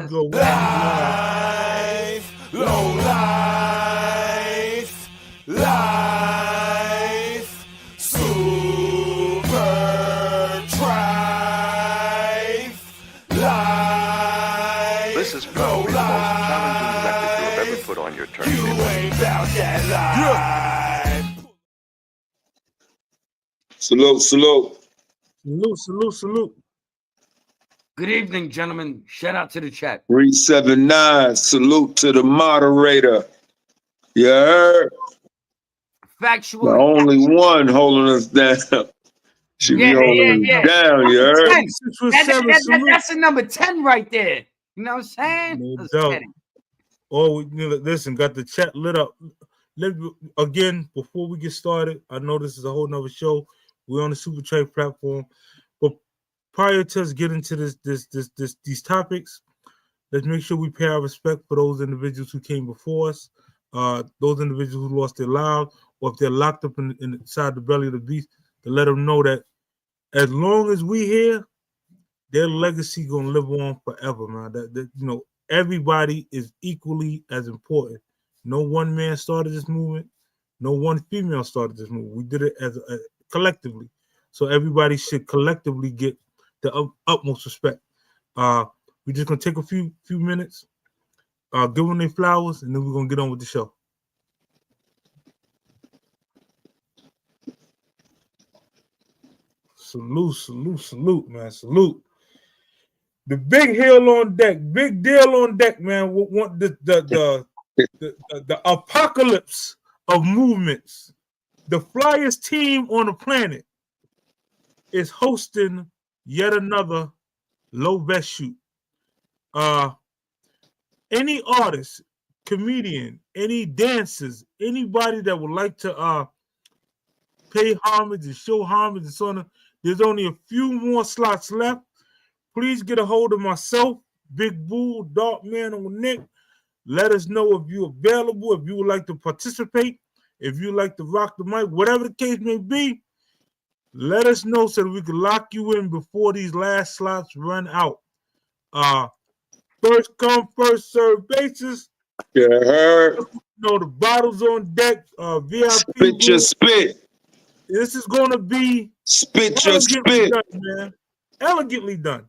we go. Life, low life, super trife, life. This is probably the most challenging record you have ever put on your You turntable. ain't about that life. Salute. Salute. Good evening, gentlemen. Shout out to the chat. 379. Salute to the moderator. You heard? Factual. The only one holding us down. She be holding us down, you heard? That's a number 10 right there. You know what I'm saying? No doubt. Oh, listen, got the chat lit up. Again, before we get started, I know this is a whole nother show. We're on the Super Trade platform. But prior to us getting to these topics, let's make sure we pay our respect for those individuals who came before us, those individuals who lost their lives, or if they're locked up inside the belly of the beast, to let them know that as long as we here, their legacy gonna live on forever, man. That everybody is equally as important. No one man started this movement. No one female started this movement. We did it as collectively. So everybody should collectively get the utmost respect. We're just gonna take a few minutes, give them their flowers, and then we're gonna get on with the show. Salute, man. Salute. The big deal on deck, man. Want the apocalypse of movements. The flyest team on the planet is hosting yet another low vest shoot. Any artist, comedian, any dancers, anybody that would like to pay homage and show homage and so on. There's only a few more slots left. Please get a hold of myself, Big Bull, Dark Man on Nick. Let us know if you're available, if you would like to participate, if you like to rock the mic, whatever the case may be. Let us know so that we can lock you in before these last slots run out. First come, first serve basis. You heard? The bottles on deck. VIP. Spit your spit. This is going to be spit your spit, done, man. Elegantly done.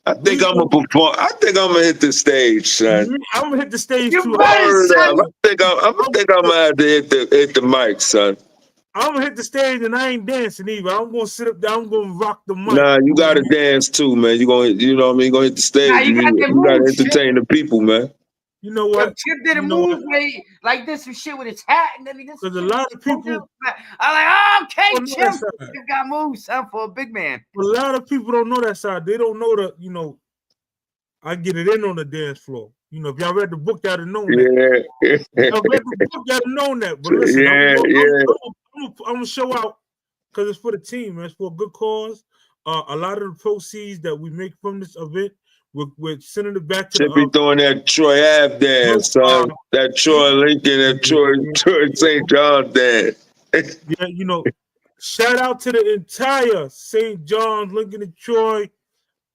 I think I'm gonna perform. I think I'm gonna hit the stage, son. I'm gonna hit the stage too. I think I'm gonna have to hit the mic, son. I'm gonna hit the stage and I ain't dancing either. I'm gonna sit up there. I'm gonna rock the mic. Nah, you gotta dance too, man. You know what I mean? You gonna hit the stage. Nah, you gotta entertain the people, man. You know what? Chip did a move like this some shit with his hat, and then he just. Because a lot of people. I'm like, okay, Chip, you got moves, son, for a big man. A lot of people don't know that side. They don't know that. I get it in on the dance floor. If y'all read the book, y'all have known that. Yeah. Y'all read the book, y'all have known that. But listen, I'm gonna show out because it's for the team, man. It's for a good cause. A lot of the proceeds that we make from this event, we're sending it back to Should be throwing that Troy Ave dance, son. That Troy Lincoln, that Troy St. John dance. Yeah, shout out to the entire St. John's, Lincoln and Troy,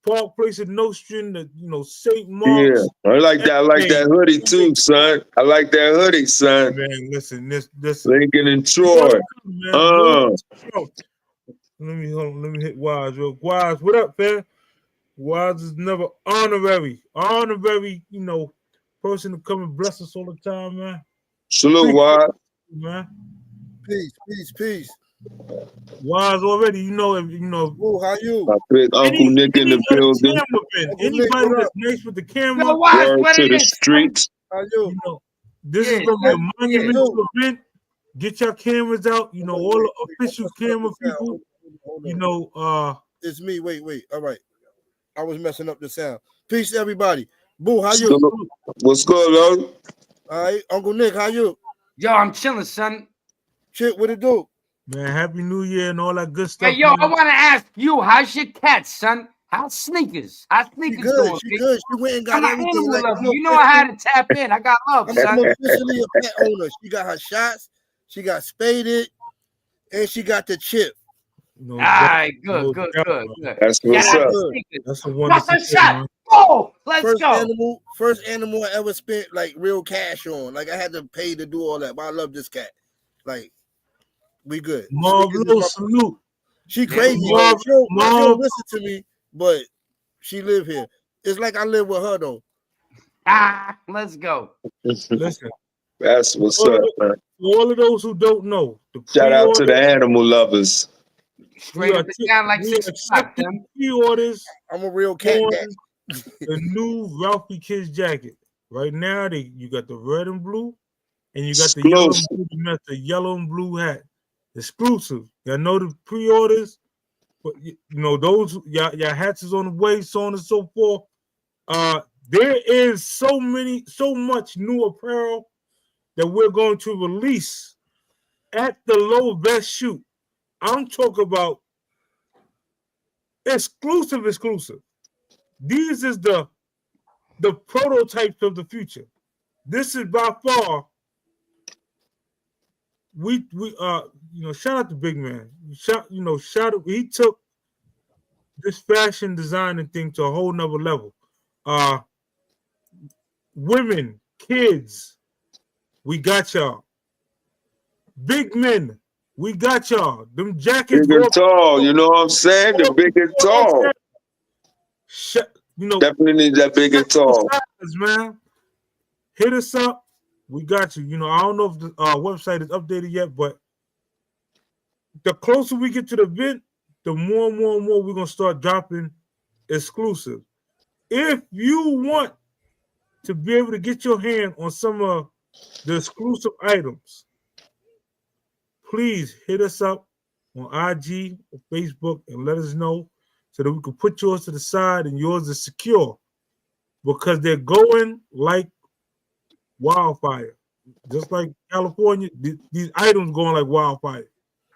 Park Place and Nostrand, St. Mark's. Yeah, I like that hoodie too, son. I like that hoodie, son. Man, listen, this Lincoln and Troy. Let me hit Wise real. Wise, what up, man? Wise is never honorary, person to come and bless us all the time, man. Salute, Wise. Man. Peace. Wise already, Ooh, how you? Uncle Nick in the building. Anybody that's nice with the camera. Word to the streets. How you? This is gonna be a monumental event. Get your cameras out. All the official camera people. It's me. Wait. All right. I was messing up the sound. Peace, everybody. Boo, how you? What's good, Lord? All right, Uncle Nick, how you? Yo, I'm chilling, son. Shit, what it do? Man, Happy New Year and all that good stuff. Hey, yo, man. I want to ask you, how's your cat, son? How's sneakers? She good. She went and got everything. I had to tap in. I got love, son. I'm officially a pet owner. She got her shots. She got spaded, and she got the chip. You know, All right, no good. That's what's up. That's a one. Drop that shot. Oh, let's go. First animal I ever spent like real cash on. Like I had to pay to do all that. But I love this cat. Like we good. Marvelous salute. She crazy. Marv, She don't listen to me, but she live here. It's like I live with her though. Let's go. Listen. That's what's up, man. For all of those who don't know, Shout out to the animal lovers. Straight up and down like 6 o'clock. Pre-orders. I'm a real cat. The new Ralphie Kids jacket. Right now, you got the red and blue, and you got the yellow and blue. You got the yellow and blue hat. Exclusive. Y'all know the pre-orders, but you know those y'all hats is on the way, so on and so forth. There is so much new apparel that we're going to release at the Low Vest Shoot. I'm talking about exclusive. These is the prototypes of the future. This is by far. We shout out to Big Man. Shout out. He took this fashion designing thing to a whole nother level. Women, kids, we got y'all. Big men, we got y'all. Them jackets. Big and tall, you know what I'm saying? The big and tall. Definitely need that big and tall. Man, hit us up. We got you. You know, I don't know if the website is updated yet, but the closer we get to the event, the more and more we're gonna start dropping exclusive. If you want to be able to get your hand on some of the exclusive items, please hit us up on IG or Facebook and let us know so that we can put yours to the side and yours is secure, because they're going like wildfire. Just like California, these items going like wildfire.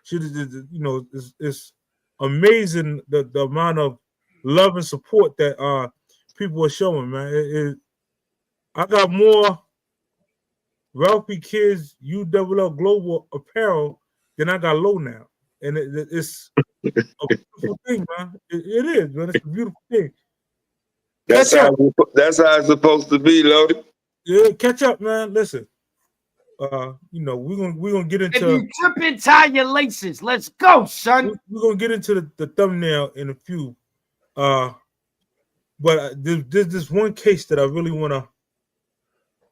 It's amazing the amount of love and support that people are showing, man. I got more Ralphie Kids UWL Global apparel than I got Low now, and it's a beautiful thing, man. It is, man. It's a beautiful thing. That's how it's supposed to be, Lodi. Yeah, catch up, man. Listen, we're gonna get into. If you trip and tie your laces, let's go, son. We're gonna get into the thumbnail in a few. But there's this one case that I really want to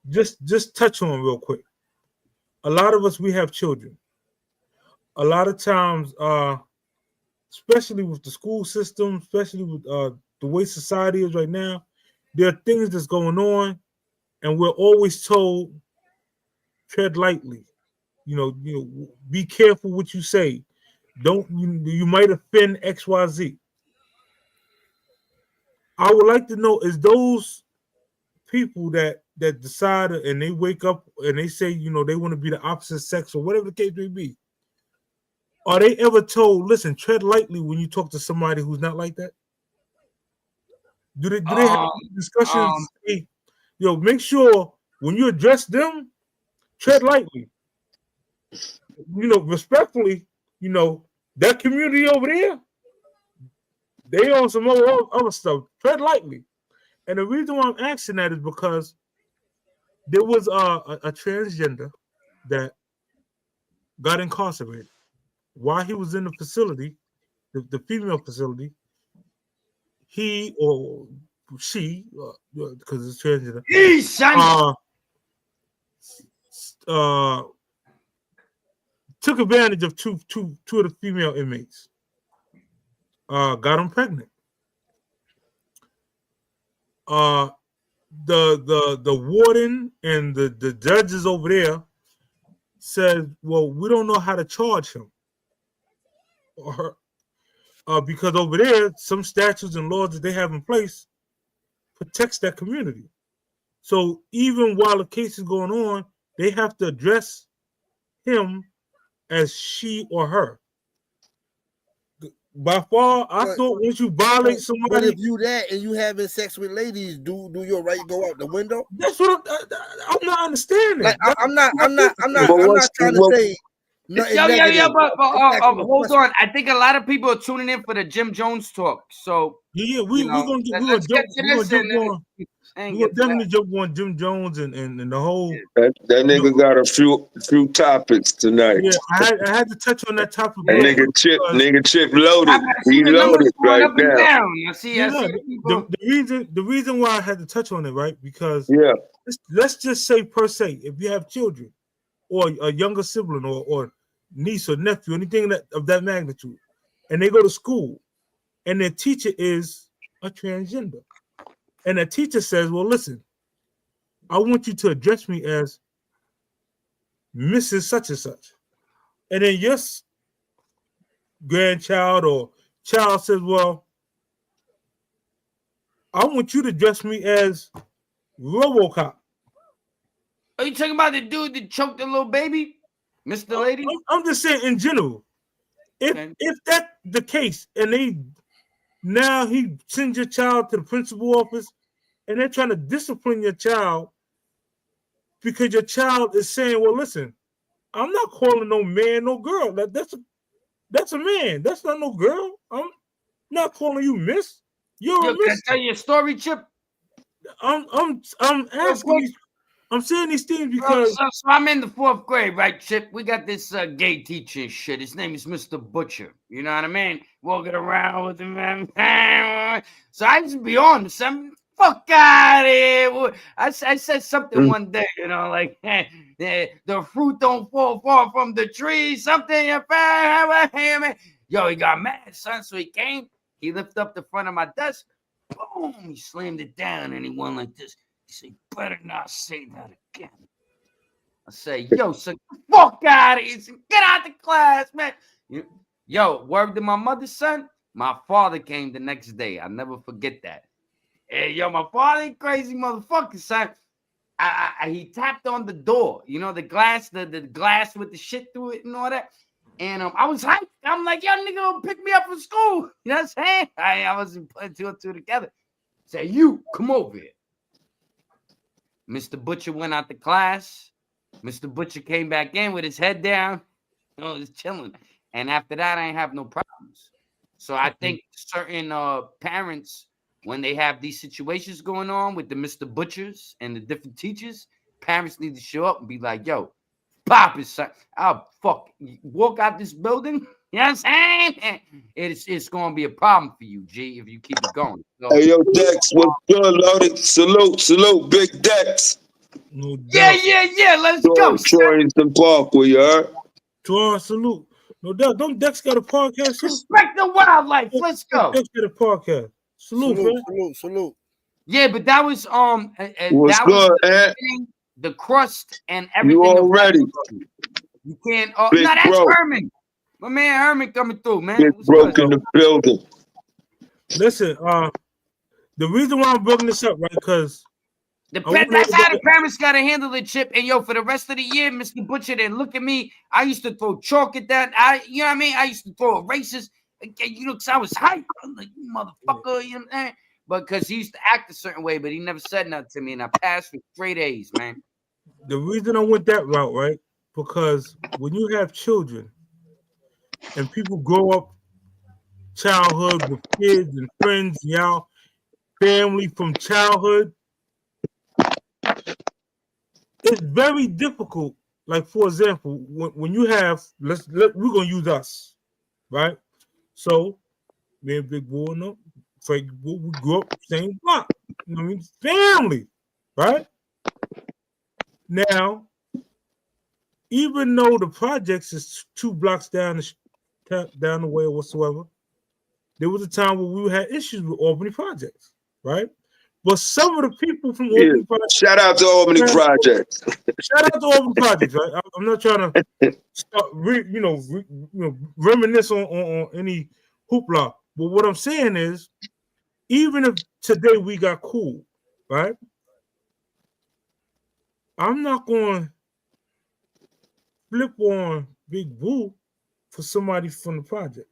just touch on real quick. A lot of us, we have children. A lot of times, especially with the school system, especially with the way society is right now, there are things that's going on, and we're always told, tread lightly. Be careful what you say. You might offend XYZ. I would like to know, is those people that decide and they wake up and they say, they want to be the opposite sex or whatever the case may be, are they ever told, listen, tread lightly when you talk to somebody who's not like that? Do they have discussions? Make sure when you address them, tread lightly. Respectfully, that community over there, they on some other stuff. Tread lightly. And the reason why I'm asking that is because there was a transgender that got incarcerated while he was in the facility, the female facility. He or she, because it's transgender, took advantage of two of the female inmates. Got them pregnant. The warden and the judges over there said, well, we don't know how to charge him or her, because over there some statutes and laws that they have in place protects that community. So even while the case is going on, they have to address him as she or her. By far, I thought once you violate somebody, but if you that and you having sex with ladies, do your right go out the window? That's what I'm not understanding. Like I'm not trying to say Nothing Yo, negative. but It's actually a hold question. on. I think a lot of people are tuning in for the Jim Jones talk. So Yeah, we you know, gonna get let's get to this and we gonna definitely jump on Jim Jones and the whole. That You know, nigga got a few topics tonight. yeah, I had to touch on that topic. That real quick nigga Chip I loaded. see He the numbers loaded going right up and now. down. I see Yeah, the people. the reason why I had to touch on it, right? Because Yeah. let's just say per se, if you have children or a younger sibling or niece or nephew, anything of that magnitude, and they go to school and their teacher is a transgender, and the teacher says, "Well, listen, I want you to address me as Mrs. Such and Such," and then your grandchild or child says, "Well, I want you to address me as RoboCop." Are you talking about the dude that choked the little baby, Mr. Lady? I'm just saying in general. If that's the case, and he sends your child to the principal office, and they're trying to discipline your child because your child is saying, "Well, listen, I'm not calling no man no girl. That's a man. That's not no girl. I'm not calling you miss. You're a Yo, can I miss." tell you a story, Chip? I'm asking these. I'm saying these things Bro, because so I'm in the 4th grade, right, Chip? We got this gay teacher and shit. His name is Mr. Butcher. You know what I mean? Walking around with him. So I just be on some fuck out of here. I said something one day, you know, like the fruit don't fall far from the tree. Something. Yo, he got mad, son. So he came. He lifted up the front of my desk. Boom! He slammed it down, and he went like this. He said, "You better not say that again." I say, "Yo, son, fuck out of here. Get out the class, man." Yo, word to my mother, son. My father came the next day. I'll never forget that. Hey, yo, my father ain't crazy motherfucker, son. He tapped on the door, you know, the glass with the shit through it and all that. And I was hyped. I'm like, "Yo, nigga, gonna pick me up from school." You know what I'm saying? I wasn't putting 2 and 2 together. Say, "You come over here." Mr. Butcher went out the class. Mr. Butcher came back in with his head down. You know, just chilling. And after that, I ain't have no problems. So I think certain parents, when they have these situations going on with the Mr. Butchers and the different teachers, parents need to show up and be like, "Yo, pop it, son. I'll walk out this building." You know what I'm saying? It's going to be a problem for you, G, if you keep it going. So, Hey, yo, Dex, what's good, loaded? Salute, Big Dex. No doubt. yeah. Let's go. Troy Eastern Parkway, you heard? Troy, salute. No doubt. Don't Dex got a podcast too? Respect the wildlife. Let's go. Dex got a podcast. Salute, man. Salute. Yeah, but that was What's that good, was Ant? the crust and everything. You already. You can't. Big No, that's bro. Herman. My man Herman coming through, man. Big What's broke good? in the building. Listen, the reason why I'm bringing this up, right? Because That's how the parents got to handle the Chip. And yo, for the rest of the year, Mr. Butcher didn't look at me. I used to throw chalk at that. You know what I mean? I used to throw erasers. You know, because I was hyped. I'm like, "You motherfucker," you know what I'm saying? But because he used to act a certain way, but he never said nothing to me, and I passed with straight A's, man. the reason I went that route, right? Because when you have children and people grow up childhood with kids and friends, y'all family from childhood, it's very difficult. Like, for example, when you have, we're gonna use us, right? So me and Big Boy, no, Frank, we grew up same block. You know what I mean? Family, right? Now, even though the projects is 2 blocks down the way or whatsoever, there was a time where we had issues with Albany Projects, right? But some of the people from Albany Projects, Shout out to Albany Projects. shout out to Albany Projects, right? I'm not trying to start, reminisce on any hoopla. But what I'm saying is, even if today we got cool, right? I'm not going to flip on Big Boo for somebody from the projects.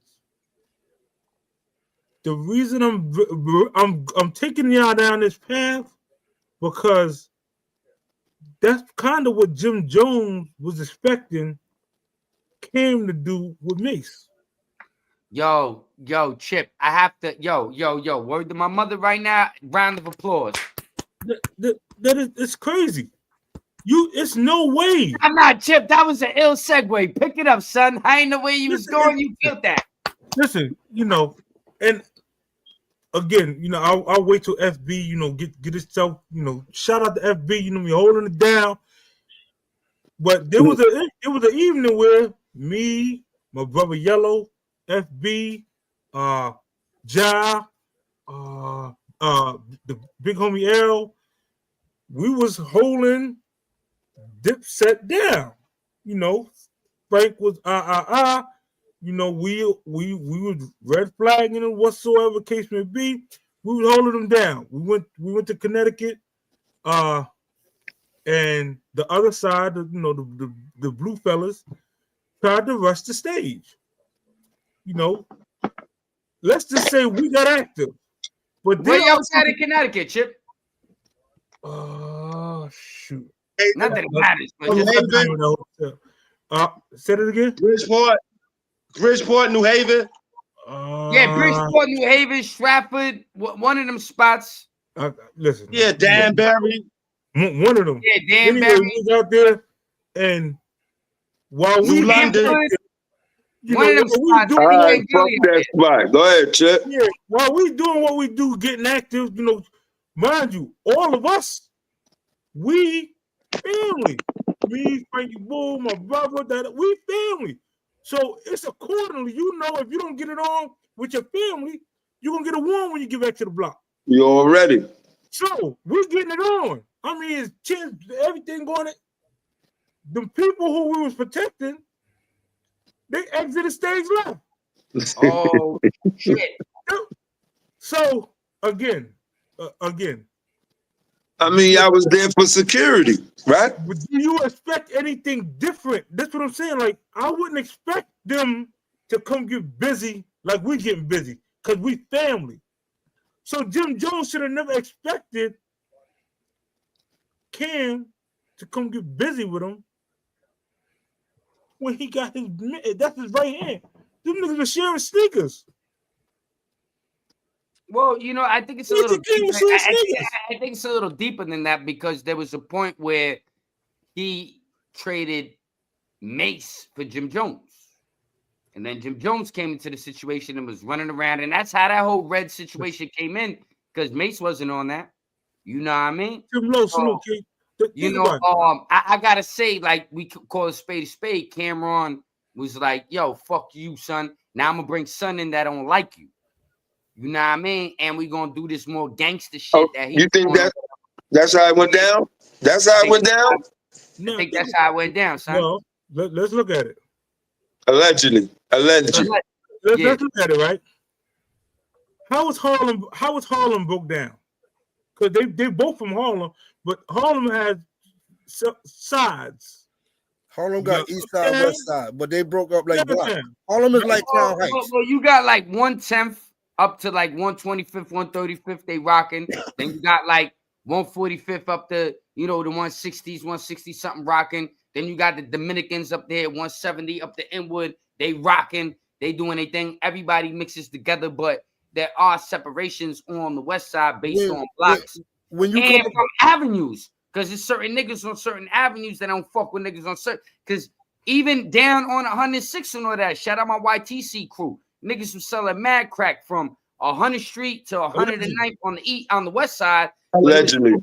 The reason I'm taking y'all down this path because that's kind of what Jim Jones was expecting Cam to do with Mase? Yo, Chip, I have to, word to my mother right now. Round of applause. That is, it's crazy. It's no way. I'm not, Chip. That was an ill segue. Pick it up, son. I ain't know where you was going. You killed that. Listen, and again, I'll wait till FB, get itself, shout out to FB, we holding it down. But there was an evening where me, my brother Yellow, FB, Ja, the big homie L, we was holding Dipset down. Frank was we was red flagging and whatsoever case may be. We was holding them down. We went to Connecticut, and the other side, the blue fellas tried to rush the stage. Let's just say we got active. But where y'all at in Connecticut, Chip? Oh shoot! Not that it matters, but say it again. Bridgeport, New Haven. Yeah, Bridgeport, New Haven, Stratford, one of them spots. Listen. Yeah, Danbury. One of them. Yeah, Danbury. Anyway, we was out there, and while New London. One of them spots. All right, fuck that spot. Go ahead, Chip. Yeah, while we doing what we do, getting active, mind you, all of us, we family. Me, Frankie Bull, my brother, we family. So it's accordingly, if you don't get it on with your family, you're gonna get a warm when you get back to the block. You already. So we're getting it on. I mean, it's everything going. The people who we was protecting, they exited stage left. Oh shit! So again. I mean, I was there for security, right? But do you expect anything different? That's what I'm saying. Like, I wouldn't expect them to come get busy like we getting busy because we family. So Jim Jones should have never expected Cam to come get busy with him when he got that's his right hand. Them niggas were sharing sneakers. Well, I think it's a little deeper. I think it's a little deeper than that because there was a point where he traded Mase for Jim Jones. And then Jim Jones came into the situation and was running around. And that's how that whole red situation came in because Mase wasn't on that. You know what I mean? I got to say, like, we could call a spade. Cameron was like, yo, fuck you, son. Now I'm going to bring son in that don't like you. You know what I mean? And we're going to do this more gangster shit. You think that's how it went down? That's how it went down? I think that's how it went down, son. Well, let's look at it. Allegedly. Let's look at it, right? How was Harlem broke down? Because they both from Harlem, but Harlem has sides. Harlem got east side, west side, but they broke up like block. Harlem is like Town Heights. Well, you got like 1/10 up to like 125th, 135th, they rocking. Then you got like 145th up to, the 160s, 160 something rocking. Then you got the Dominicans up there, 170 up to Inwood. They rocking. They doing their thing. Everybody mixes together, but there are separations on the west side based on blocks and from avenues. Because there's certain niggas on certain avenues that don't fuck with niggas on certain. Because even down on 106 and all that, shout out my YTC crew. Niggas was selling mad crack from 100th Street to 109th on the west side. Allegedly.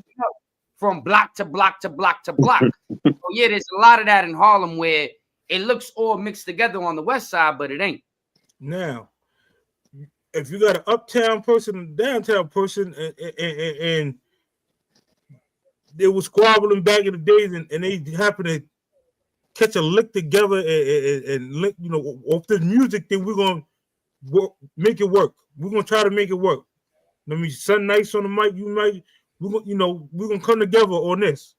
From block to block to block to block. So yeah, there's a lot of that in Harlem where it looks all mixed together on the west side, but it ain't. Now, if you got an uptown person and a downtown person and they was squabbling back in the days and they happen to catch a lick together and lick, off this music, then we're going to make it work. We're going to try to make it work. I mean, Sun Nice on the mic, we're going to come together on this.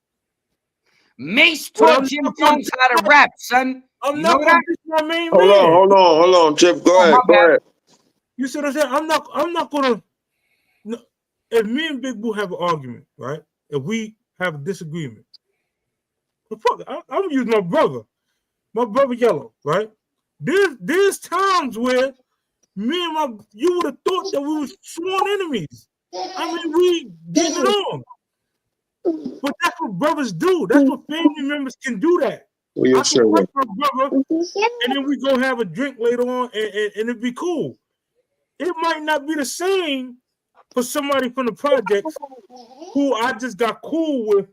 Mase taught Jim Jones how to rap, son. I'm not going to my main man. Hold on, Chip. Go ahead. You see what I'm saying? I'm not going to. If me and Big Boo have an argument, right? If we have a disagreement, fuck, I'm using my brother. my brother Yellow, right? There's times where me and you would have thought that we were sworn enemies. I mean, we getting it on. But that's what brothers do. That's what family members can do that. Well, I can fight my brother, and then we go have a drink later on, and it'd be cool. It might not be the same for somebody from the projects who I just got cool with,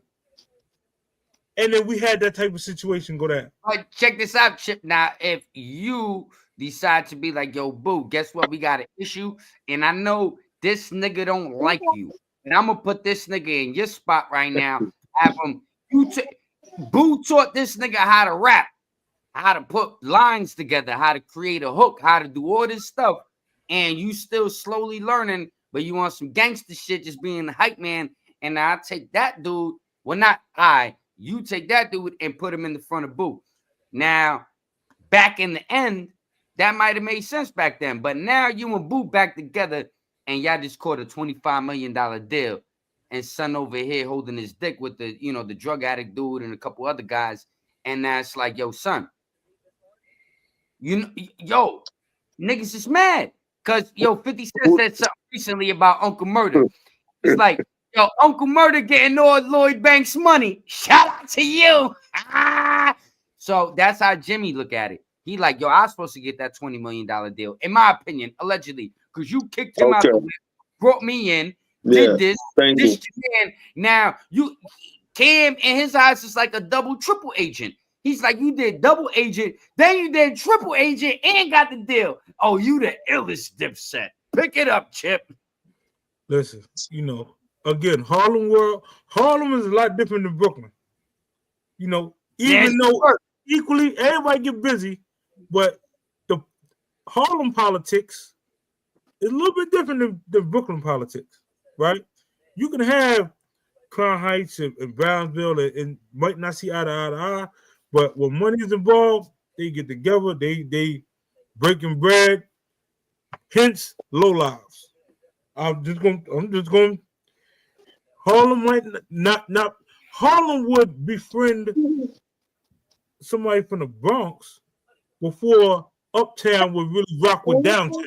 and then we had that type of situation go down. But check this out, Chip. Now, if you decide to be like, yo, boo, guess what? We got an issue, and I know this nigga don't like you, and I'm gonna put this nigga in your spot right now. Have him. Boo taught this nigga how to rap, how to put lines together, how to create a hook, how to do all this stuff, and you still slowly learning, but you want some gangster shit, just being the hype man. And I take that dude. Well, not I. You take that dude and put him in the front of Boo. Now, back in the end, that might have made sense back then. But now you and Boo back together, and y'all just caught a $25 million deal. And son over here holding his dick with the, the drug addict dude and a couple other guys. And that's like, yo, son, yo, niggas is mad. Because, 50 Cent said something recently about Uncle Murder. It's like, yo, Uncle Murder getting all Lloyd Banks money. Shout out to you. So that's how Jimmy look at it. He like, yo, I was supposed to get that $20 million deal, in my opinion, allegedly, because you kicked him out the way, brought me in, did this. Man. Now, Cam in his eyes is like a double, triple agent. He's like, you did double agent, then you did triple agent and got the deal. Oh, you the illest Dipset. Pick it up, Chip. Listen, again, Harlem is a lot different than Brooklyn. Even though equally everybody get busy, but the Harlem politics is a little bit different than Brooklyn politics, right? You can have Crown Heights and Brownsville and might not see eye to eye, but when money is involved, they get together, they breaking bread, hence low lives. I'm just going. Harlem might not. Harlem would befriend somebody from the Bronx before Uptown would really rock with Downtown.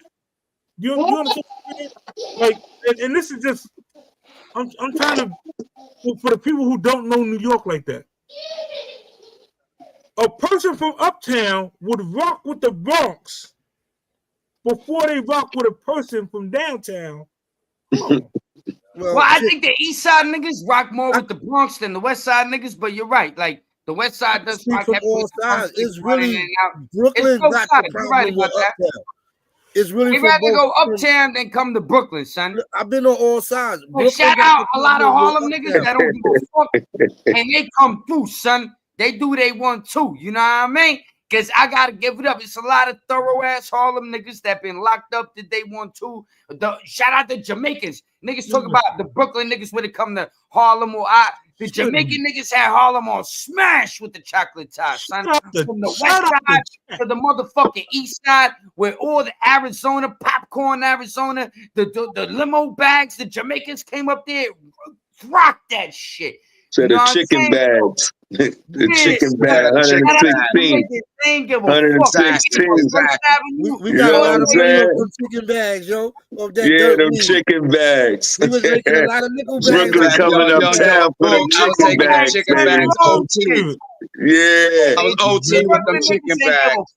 You understand what I'm saying? Like, and this is just. I'm trying to for the people who don't know New York like that. A person from Uptown would rock with the Bronx before they rock with a person from downtown. Well, I think the East Side niggas rock more with the Bronx than the West Side niggas, but you're right. Like the West Side does rock from all sides. It's really Brooklyn got the problem with Uptown. It's really they'd rather go Uptown than come to Brooklyn, son. I've been on all sides. Shout out a lot of Harlem niggas that don't give a fuck, and they come through, son. They do what they want to. You know what I mean? Because I got to give it up. It's a lot of thorough-ass Harlem niggas that been locked up that they want to. Shout out to Jamaicans. Niggas talk about the Brooklyn niggas when it come to Harlem or the Jamaican niggas had Harlem on smash with the chocolate tie, son. From the west side to the motherfucking east side, where all the Arizona, popcorn Arizona, the limo bags, the Jamaicans came up there, rocked that shit. So the chicken bags. The chicken bag, 116. 116. We got a lot of video of them chicken bags, yo. Yeah, them chicken bags. We was making a lot of nickel bags. Brooklyn coming uptown for them chicken bags. Yeah. I was OT with them chicken bags.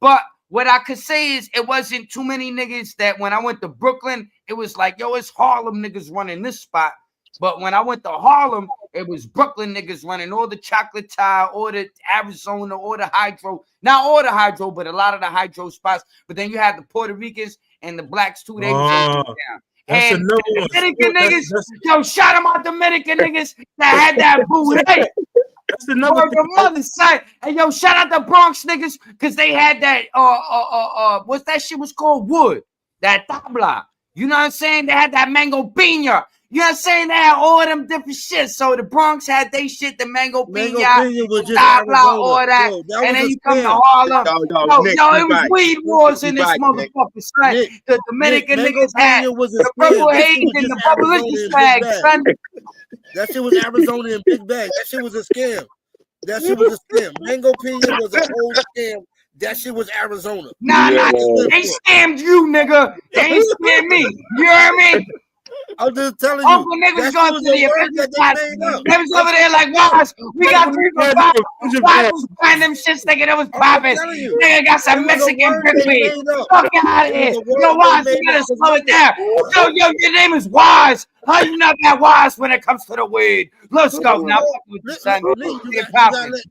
But what I could say is it wasn't too many niggas that when I went to Brooklyn, it was like, yo, it's Harlem niggas running this spot. But when I went to Harlem, it was Brooklyn niggas running all the chocolate tie, all the Arizona, all the hydro. Not all the hydro, but a lot of the hydro spots. But then you had the Puerto Ricans and the blacks too. They was down. And the Dominican niggas, yo, shout them out Dominican niggas that had that booty. That's another the mother side. And yo, shout out the Bronx niggas because they had that what's that shit was called? Wood. That tabla. You know what I'm saying? They had that mango piña. You know what I'm saying? They had all them different shit. So the Bronx had they shit, the mango piña, was just all that. And then you come to Harlem. It was weed wars in this motherfucker, son. The Dominican niggas had the purple haze and the publicity swag, son. That shit was Arizona and big bag. That shit was a scam. That shit was a scam. Mango Pina was a whole scam. That shit was Arizona. Nah, Yeah. they scammed you, nigga. They ain't scammed me. You hear me? I'm just telling you. Uncle niggas That going shit to was the a word event that they spot. made up. They was over there like, Waz, we got 3 for 5. Waz was buying them shits thinking it was popping. telling you. Nigga got some It was a Mexican word they brickweed. made up. Fuck out of It here. was a word Yo, Waz, they you made gotta up. slow it down. Yo, your name is Waz. How you not that wise when it comes to the weed? Let's go. Now, fuck with you, son.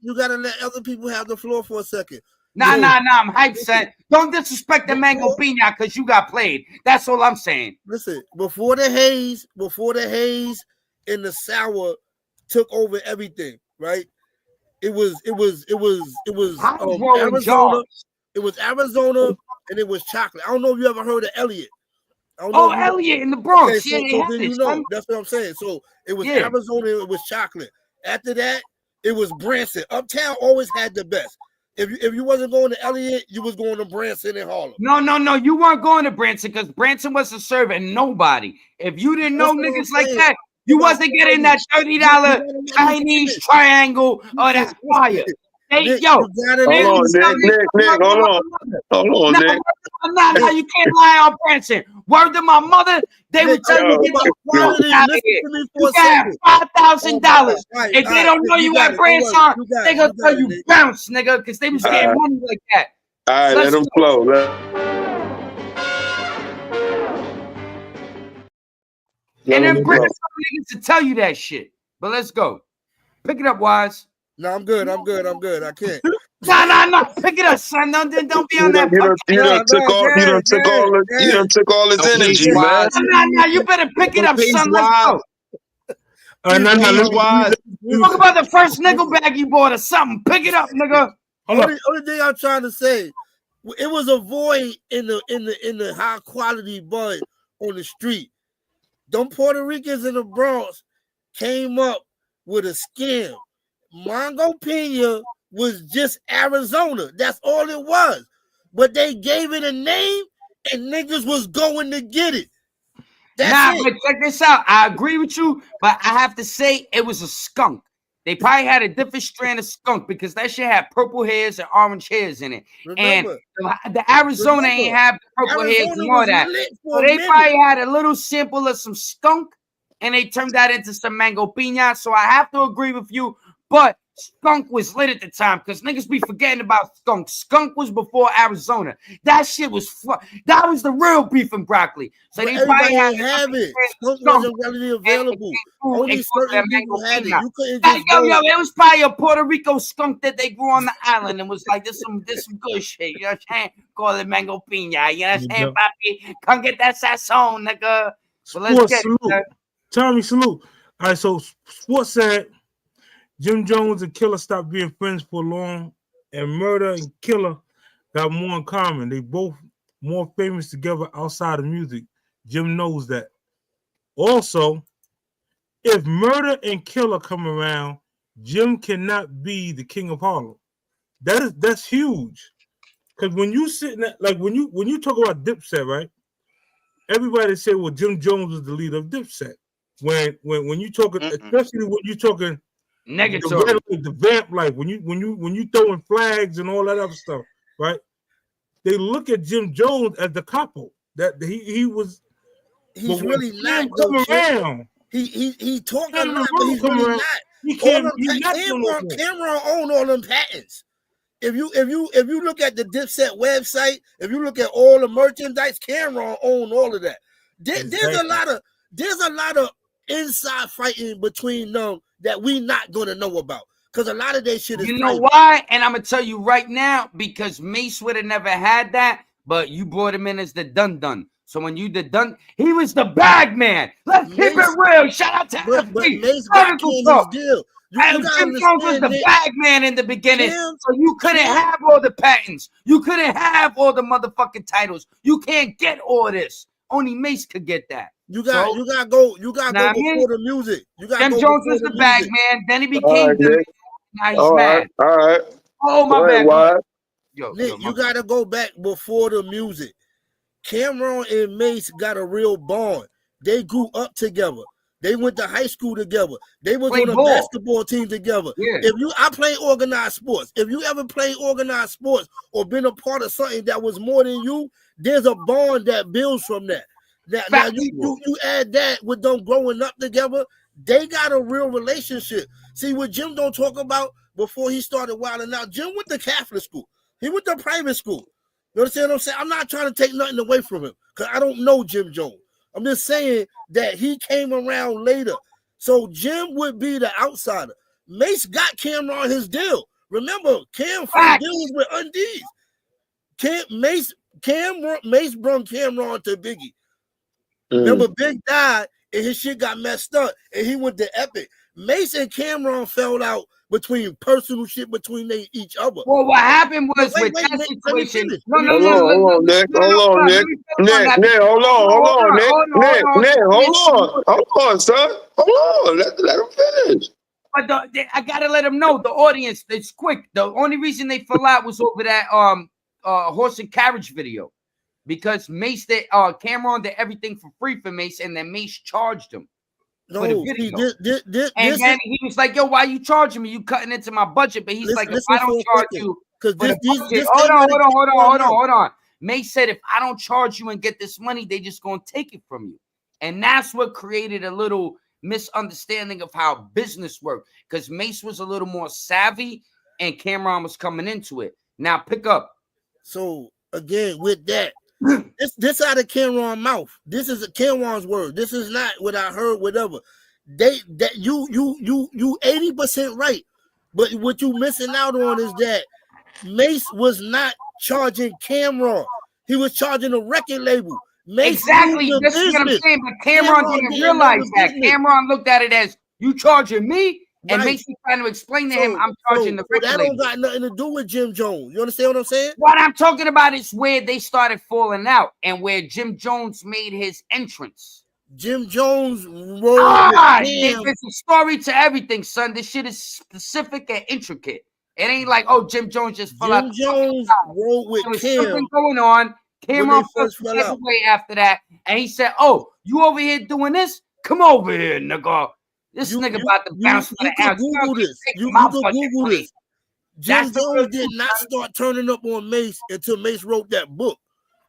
You gotta let other people have the floor for a second. Nah, I'm hyped, son. Don't disrespect the Mango Pina because you got played. That's all I'm saying. Listen, before the haze and the sour took over everything, right? It was Arizona. It was Arizona and it was chocolate. I don't know if you ever heard of Elliot. Elliot in the Bronx. Okay, so then you know. That's what I'm saying. So it was Arizona, it was chocolate. After that, it was Branson. Uptown always had the best. If you wasn't going to Elliot, you was going to Branson and Harlem. No, you weren't going to Branson because Branson wasn't serving nobody. If you didn't know niggas like that, you wasn't getting that $30 Chinese triangle or that fire. Hey, yo, hold on, Nick, hold on, Nick. Nah, you can't lie on Branson. Word to my mother, they would tell you, get the fuck out of here. You got $5,000. If they don't know you at Branson, they gonna tell you bounce, nigga, because they was getting money like that. All right, let them flow. And then bring some niggas to tell you that shit. But let's go. Pick it up, Wise. No, I'm good. I can't. No. Pick it up, son. Don't be on that. You done took all his energy, man. No. You better pick it up, son. Let's go. Talk about the first nickel bag you bought or something. Pick it up, nigga. Only thing I'm trying to say, it was a void in the high quality bud on the street. Them Puerto Ricans in the Bronx came up with a scam. Mango Pina was just Arizona. That's all it was. But they gave it a name and niggas was going to get it. That's it. But check this out. I agree with you, but I have to say it was a skunk. They probably had a different strand of skunk because that shit had purple hairs and orange hairs in it. Remember, and the Arizona ain't have purple hairs and all that. So they probably had a little sample of some skunk and they turned that into some Mango Pina. So I have to agree with you. But skunk was lit at the time because niggas be forgetting about skunk. Skunk was before Arizona. That shit was that was the real beef and broccoli. So they everybody didn't have it. Skunk wasn't readily available. Only certain people had it. You couldn't just yo, it was probably a Puerto Rico skunk that they grew on the island and was like, this some good shit. You know what I'm saying? Call it Mango Pina. You know what I'm saying, papi? Come get that sazon, nigga. So let's get it. Tommy, salute. All right, so Sports said Jim Jones and Killer stopped being friends for long, and Murder and Killer got more in common. They both more famous together outside of music. Jim knows that. Also, if Murder and Killer come around, Jim cannot be the king of Harlem. That's huge. Because when you sitting at, like when you talk about Dipset, right? Everybody say, well, Jim Jones was the leader of Dipset. When you talking, especially when you talking negative, the vamp life, when you throwing flags and all that other stuff, right? They look at Jim Jones as the capo. That he was. He's really not. He talking a lot, but he's really not. He can't. Cameron own all them patents. If you look at the Dipset website, if you look at all the merchandise, Cameron own all of that. There's a lot of inside fighting between them that we not gonna know about. Because a lot of that shit is. You know why? And I'm gonna tell you right now, because Mase would have never had that, but you brought him in as the dun. So when you did dun, he was the bag man. Let's keep it real. Shout out to but Mase got Candy's deal. Jim Jones was the bag man in the beginning, so you couldn't have all the patents. You couldn't have all the motherfucking titles. You can't get all this. Only Mase could get that. You got to go before the music. Jim Jones was the bag man. Then he became the. Now he's mad. All right. Oh my bad. Nick, you got to go back before the music. Cameron and Mase got a real bond. They grew up together. They went to high school together. They was Play on a ball. basketball team together. Yeah. I play organized sports. If you ever play organized sports or been a part of something that was more than you, there's a bond that builds from that. Now you add that with them growing up together, they got a real relationship. See what Jim don't talk about before he started wilding out. Jim went to Catholic school. He went to private school. You understand what I'm saying? I'm not trying to take nothing away from him because I don't know Jim Jones. I'm just saying that he came around later. So Jim would be the outsider. Mase got Cameron his deal. Remember, Cam first deal was with Undies. Mase brought Cameron to Biggie. Remember, Big died and his shit got messed up and he went to Epic. Mase and Cameron fell out between personal shit between each other. Well, what happened was with that situation. Hold on, Nick. Hold on, Nick. Nick, hold on, Nick. Hold on, son. Hold on. Let him finish. But I gotta let them know, the audience, it's quick. The only reason they fell out was over that horse and carriage video. Because Mase did Cameron did everything for free for Mase, and then Mase charged him. No, and then he was like, "Yo, why you charging me? You cutting into my budget?" But he's like, "If I don't charge you, hold on." Mase said, "If I don't charge you and get this money, they just gonna take it from you." And that's what created a little misunderstanding of how business worked. Because Mase was a little more savvy, and Cameron was coming into it. Now pick up. So again, with that. This out of Cameron's mouth. This is Cameron's word. This is not what I heard. Whatever. You 80% right. But what you missing out on is that Mase was not charging Cameron. He was charging a record label. Mase exactly. This is what I'm saying. But Cameron didn't realize that. Cameron looked at it as you charging me. And Mase is trying to explain to him, I'm charging the record that label. Don't got nothing to do with Jim Jones. You understand what I'm saying? What I'm talking about is where they started falling out and where Jim Jones made his entrance. Jim Jones wrote there's a story to everything, son. This shit is specific and intricate. It ain't like, oh, Jim Jones just fell out. Jim Jones wrote with there was Cam. something going on. Cameron first fell away after that. And he said, oh, you over here doing this? Come over here, nigga. This nigga about to bounce for the house. Google this. You can Google this. Jim Jones did not start turning up on Mase until Mase wrote that book.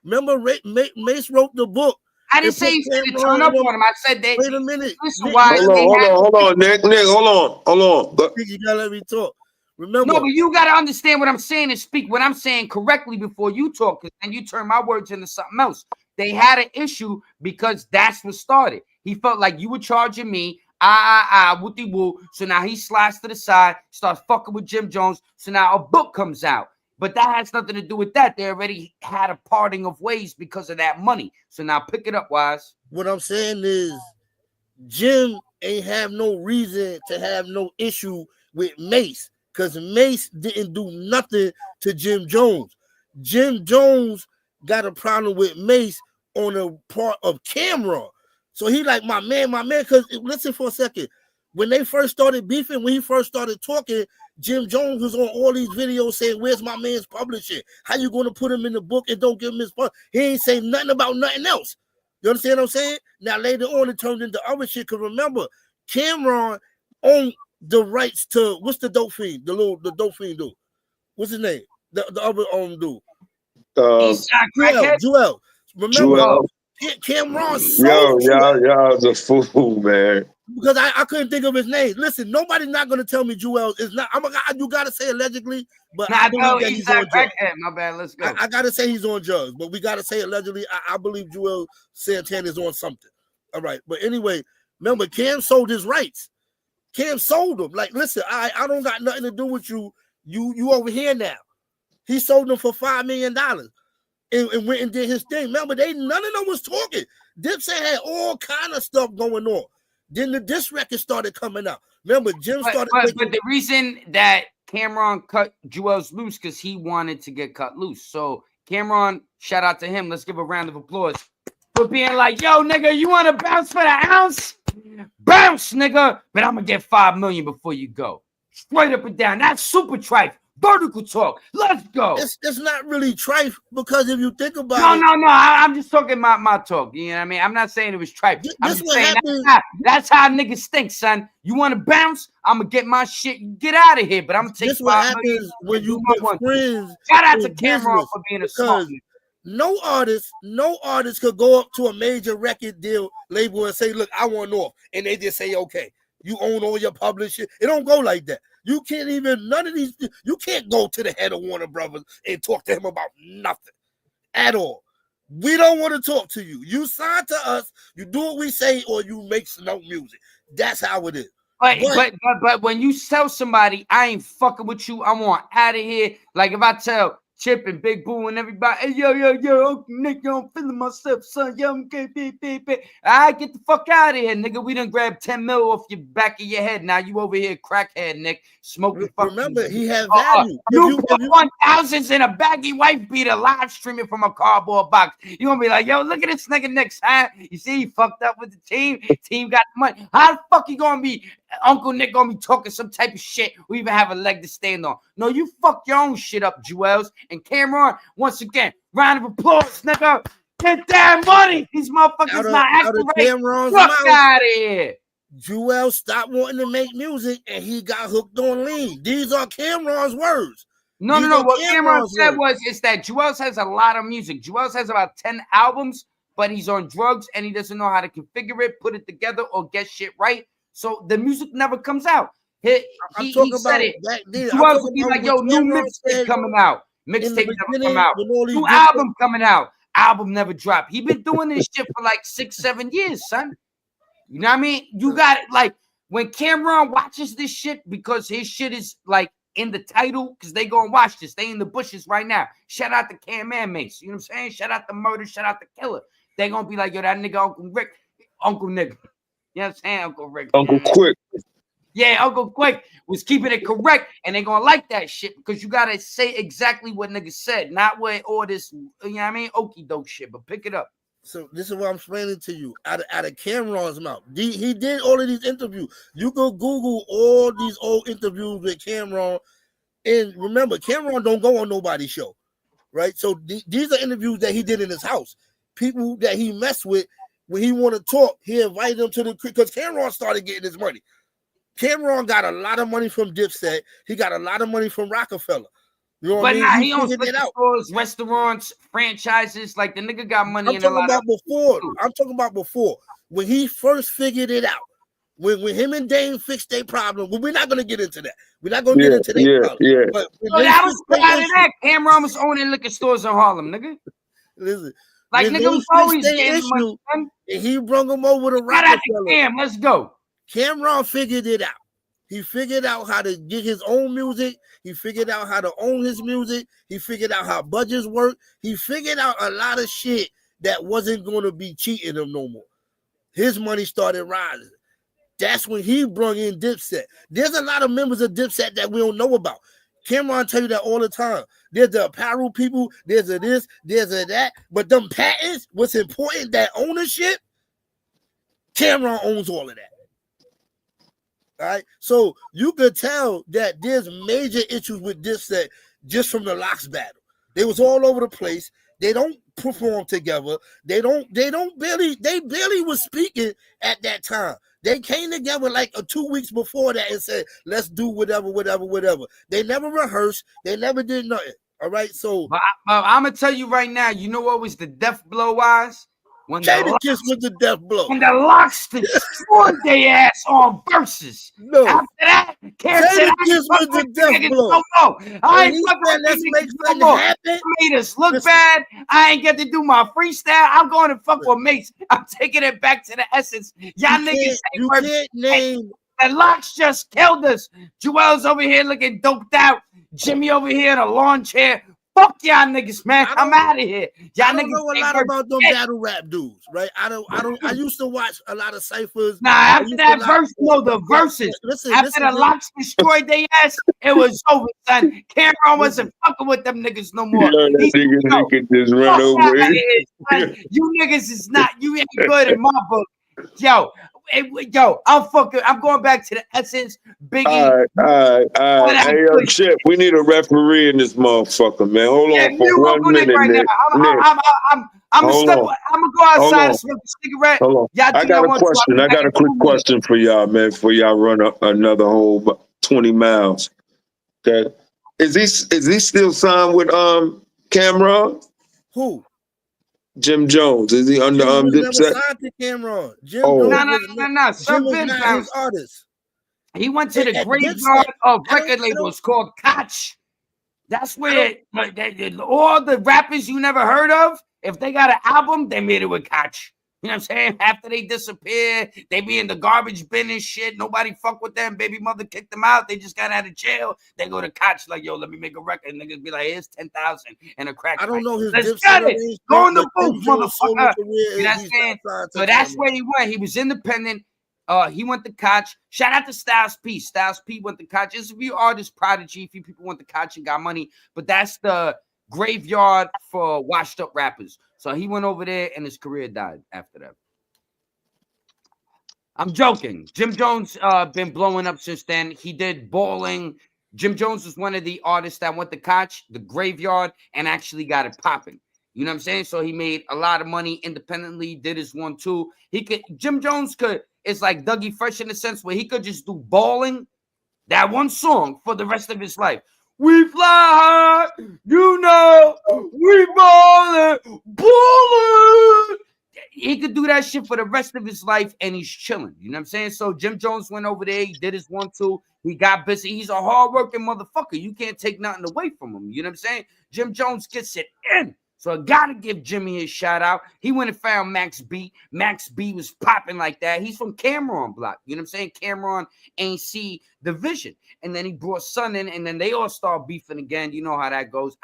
Remember, Mase wrote the book. I didn't say he should turn up on him. I said that. Wait a minute. Hold on, Nick. Hold on. You gotta let me talk. Remember. No, but you gotta understand what I'm saying and speak what I'm saying correctly before you talk, because then you turn my words into something else. They had an issue because that's what started. He felt like you were charging me. Wooty woo. So now he slides to the side, starts fucking with Jim Jones. So now a book comes out. But that has nothing to do with that. They already had a parting of ways because of that money. So now pick it up, Wise. What I'm saying is Jim ain't have no reason to have no issue with Mase because Mase didn't do nothing to Jim Jones. Jim Jones got a problem with Mase on a part of Cameron. So he like, my man, because listen for a second. When they first started beefing, when he first started talking, Jim Jones was on all these videos saying, where's my man's publishing? How you going to put him in the book and don't give him his publishing? He ain't saying nothing about nothing else. You understand what I'm saying? Now, later on, it turned into other shit. Because remember, Cameron owned the rights to, what's the dope fiend? The dope fiend dude. What's his name? The other dude. Joel. Remember, Cameron sold y'all's a fool, man. Because I couldn't think of his name. Listen, nobody's not going to tell me Joel is not. You got to say allegedly, but I believe that he's on drugs. My bad, let's go. I got to say he's on drugs, but we got to say allegedly. I believe Joel Santana is on something. All right, but anyway, remember, Cam sold his rights. Cam sold them. Like, listen, I don't got nothing to do with you. You over here now. He sold them for $5 million. And went and did his thing. Remember, none of them was talking. Dipset had all kind of stuff going on. Then the diss record started coming out. Remember, Jim started. But the reason that Cameron cut Joel's loose because he wanted to get cut loose. So Cameron, shout out to him. Let's give a round of applause for being like, yo, nigga, you want to bounce for the ounce? Bounce, nigga. But I'm gonna get $5 million before you go. Straight up and down. That's super trife. Vertical talk. Let's go. It's not really tripe because if you think about it. No. I'm just talking my talk. You know what I mean? I'm not saying it was tripe. I'm just saying that's how niggas think, son. You want to bounce? I'm gonna get my shit. Get out of here. But I'm gonna take this what happens when you put friends. Shout out to Cameron for being a smart. No artist could go up to a major record deal label and say, look, I want off. And they just say, okay, you own all your publishing. It don't go like that. You can't even, none of these, you can't go to the head of Warner Brothers and talk to him about nothing at all. We don't want to talk to you. You sign to us, you do what we say, or you make no music. That's how it is. But when you tell somebody, I ain't fucking with you, I want out of here. Like if I tell Chip and Big Boo and everybody, hey, yo, Uncle Nick, I'm feeling myself, son. Yo, I get the fuck out of here, nigga. We done grabbed 10 mil off your back of your head. Now you over here, crackhead, Nick, smoking. Remember, he had value. You put 1,000s in a baggy wife beater, live streaming from a cardboard box. You gonna be like, yo, look at this nigga next time. You see, he fucked up with the team. Team got the money. How the fuck you gonna be? Uncle Nick gonna be talking some type of shit or even have a leg to stand on. No, you fuck your own shit up, Jewels. And Cameron, once again, round of applause, nigga. Get that money. These motherfuckers not acting right. Fuck out of here. Jewel stopped wanting to make music and he got hooked on lean. These are Cameron's words. No. What Cameron said is that Jewels has a lot of music. Jewels has about 10 albums, but he's on drugs and he doesn't know how to configure it, put it together, or get shit right. So the music never comes out. He said it. Jewels would be like, yo, new mixtape coming out. Mixtape never come out. New album coming out. Album never dropped. He been doing this shit for like 6-7 years, son. You know what I mean? You got it. Like when Cameron watches this shit, because his shit is like in the title, because they gonna watch this. They in the bushes right now. Shout out to Cam and Mase. You know what I'm saying? Shout out to Murder. Shout out to Killer. They gonna be like, yo, that nigga Uncle Rick, Uncle nigga. You know what I'm saying? Uncle Rick. Uncle Quick. Yeah, Uncle Quick was keeping it correct, and they gonna like that shit because you gotta say exactly what niggas said, not what all this, you know what I mean, okie doke shit, but pick it up. So this is what I'm explaining to you. Out of Cameron's mouth. He did all of these interviews. You go Google all these old interviews with Cameron. And remember, Cameron don't go on nobody's show. Right? So these are interviews that he did in his house. People that he messed with. When he want to talk, he invited them to the crib because Cameron started getting his money. Cameron got a lot of money from Dipset. He got a lot of money from Rockefeller. You know what I mean? Now he owns stores, restaurants, franchises. Like the nigga got money. I'm talking about before. When he first figured it out. When him and Dame fixed their problem. Well, we're not gonna get into that. We're not gonna get into that problem. Yeah. But that was part of that. Cameron was owning liquor stores in Harlem, nigga. Listen. Like nigga was always getting money. And he brung him over to Rockefeller. Cam, let's go. Cameron figured it out. He figured out how to get his own music. He figured out how to own his music. He figured out how budgets work. He figured out a lot of shit that wasn't going to be cheating him no more. His money started rising. That's when he brought in Dipset. There's a lot of members of Dipset that we don't know about. Cameron tell you that all the time. There's the apparel people, there's a this, there's a that. But them patents, what's important, that ownership, Cameron owns all of that. All right. So you could tell that there's major issues with Dipset just from the Locks battle. They was all over the place. They don't perform together. They barely was speaking at that time. They came together like 2 weeks before that and said, let's do whatever. They never rehearsed. They never did nothing. All right. So I'm gonna tell you right now, you know what was the death blow wise? When Jadakiss was the death blow. And the Locks destroyed their ass on verses. No. After that, Jadakiss was the death blow. No. I ain't fucking let's make something happen. Made us look bad. I ain't get to do my freestyle. I'm going to fuck with Mase. I'm taking it back to the essence. Y'all niggas you can't name. The Locks just killed us. Joel's over here looking doped out. Jimmy over here in a lawn chair. Fuck y'all niggas, man. I'm out of here. Y'all niggas know a lot about them battle rap dudes, right? I used to watch a lot of ciphers. Nah, after that verse, the verses. After the Locks destroyed their ass, it was over, son. Cameron wasn't fucking with them niggas no more. Niggas could just run over it. You niggas is not, you ain't good in my book. Yo, Yo, I'm going back to the essence. Biggie. All right. Hey, yo, Chip, we need a referee in this motherfucker, man. Hold on for 1 minute, right Nick. I'm gonna go outside and smoke a cigarette. Hold on. I got a question. I got a quick question for y'all, man, before y'all run another whole 20 miles. Okay. Is he still signed with Cameron? Who? Jim Jones. Is he under Jim was never Dipset? signed to Cameron. Jim No. Jim was not his artist. He went to the graveyard of record labels called Koch. That's where all the rappers you never heard of, if they got an album, they made it with Koch. You know what I'm saying? After they disappear, they be in the garbage bin and shit. Nobody fuck with them. Baby mother kicked them out. They just got out of jail. They go to Koch like, yo, let me make a record. And niggas be like, here's 10,000 and a crack. I don't know his Let's get it. Go in the booth, motherfucker. You know what I'm saying? So that's where he went. He was independent. He went to Koch. Shout out to Styles P. Styles P went to Koch. There's a few artists, Prodigy, a few people went to Koch and got money. But that's the graveyard for washed up rappers. So he went over there and his career died after that. I'm joking. Jim Jones been blowing up since then. He did Balling. Jim Jones was one of the artists that went to Koch, the graveyard, and actually got it popping. You know what I'm saying? So he made a lot of money independently, did his 1-2. Jim Jones it's like Dougie Fresh in the sense where he could just do Balling, that one song for the rest of his life. We fly high, you know, we ballin'. He could do that shit for the rest of his life and he's chilling. You know what I'm saying? So Jim Jones went over there, he did his 1-2, he got busy. He's a hardworking motherfucker. You can't take nothing away from him. You know what I'm saying? Jim Jones gets it in. So I gotta give Jimmy his shout out. He went and found Max B. Max B was popping like that. He's from Cameron block. You know what I'm saying? Cameron ain't see the vision. And then he brought Son in, and then they all start beefing again. You know how that goes.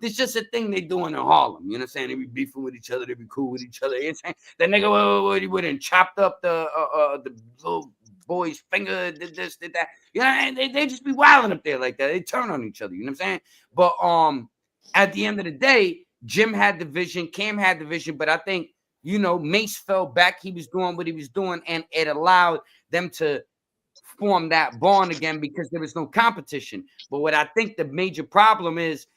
There's just a thing they doing in Harlem. You know what I'm saying? They be beefing with each other. They be cool with each other. You know what I'm saying? The nigga he went and chopped up the little boy's finger, did this, did that. You know, and they just be wilding up there like that. They turn on each other. You know what I'm saying? But at the end of the day, Jim had the vision, Cam had the vision, but I think, you know, Mase fell back. He was doing what he was doing, and it allowed them to form that bond again because there was no competition. But what I think the major problem is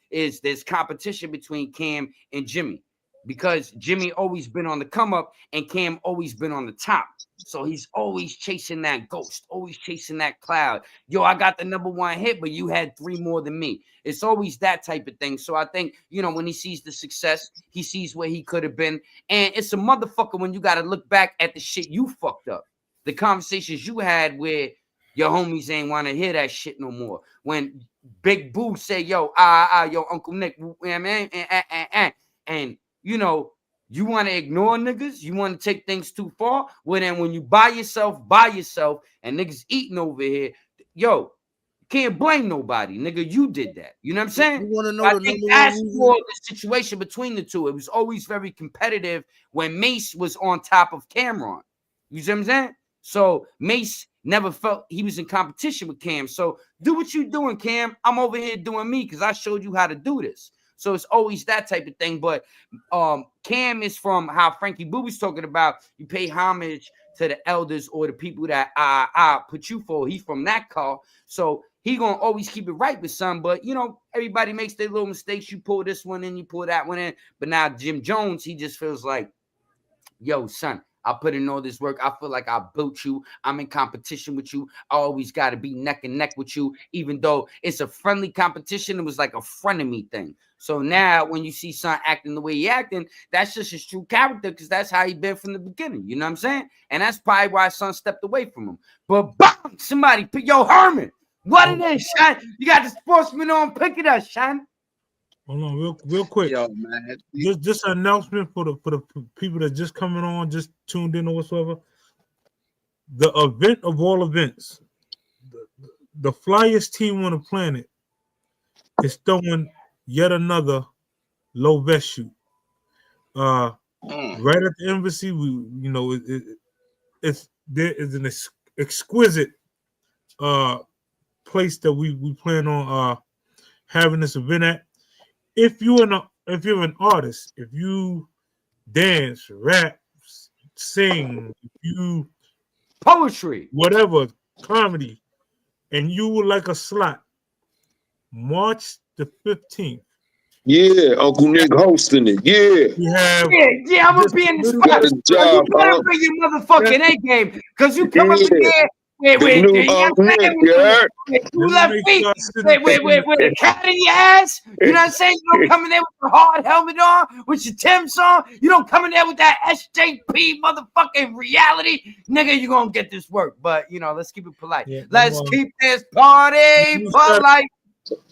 there's competition between Cam and Jimmy because Jimmy always been on the come up and Cam always been on the top. So he's always chasing that ghost, always chasing that cloud. Yo, I got the #1 hit, but you had 3 more than me. It's always that type of thing. So I think, you know, when he sees the success, he sees where he could have been. And it's a motherfucker when you got to look back at the shit you fucked up. The conversations you had where your homies ain't want to hear that shit no more. When Big Boo say, yo, yo, Uncle Nick, and, you know, you want to ignore niggas? You want to take things too far? Well, then when you by yourself, and niggas eating over here, yo, can't blame nobody, nigga. You did that. You know what I'm saying? You want to know I think that's more the situation between the two. It was always very competitive when Mase was on top of Cameron. You see what I'm saying? So Mase never felt he was in competition with Cam. So do what you doing, Cam. I'm over here doing me because I showed you how to do this. So it's always that type of thing. But Cam is from how Frankie Boo was talking about. You pay homage to the elders or the people that I put you for. He's from that car. So he gonna always keep it right with some. But, you know, everybody makes their little mistakes. You pull this one in, you pull that one in. But now Jim Jones, he just feels like, yo, son, I put in all this work. I feel like I built you. I'm in competition with you. I always got to be neck and neck with you, even though it's a friendly competition. It was like a frenemy thing. So now when you see Son acting the way he acting, that's just his true character because that's how he been from the beginning. You know what I'm saying? And that's probably why Son stepped away from him. But bam, somebody pick yo Herman. What it is, Sean? You got the sportsman on. Pick it up, Sean. Hold on, real quick. Yo, man. Just an announcement for the people that just coming on, just tuned in or whatsoever. The event of all events, the flyest team on the planet is throwing yet another low vest shoot. Right at the embassy, there is an exquisite place that we plan on having this event at. If you're an artist, if you dance, rap, sing, if you poetry, whatever, comedy, and you would like a slot, March the 15th. Yeah, Uncle Nick hosting it. Yeah. We have yeah, I'm gonna be in the spot. Got a You job. better bring your motherfucking A game, cause you come up in Yeah. there The new you know what I'm Nick, saying? you heard? With two Let me left make feet, sure I send it with a cat in your ass. You know what I'm saying? You don't come in there with the hard helmet on, with your Tim's on. You don't come in there with that SJP motherfucking reality, nigga. You gonna get this work, but you know, let's keep it polite. Yeah, Let's come on. keep this party polite.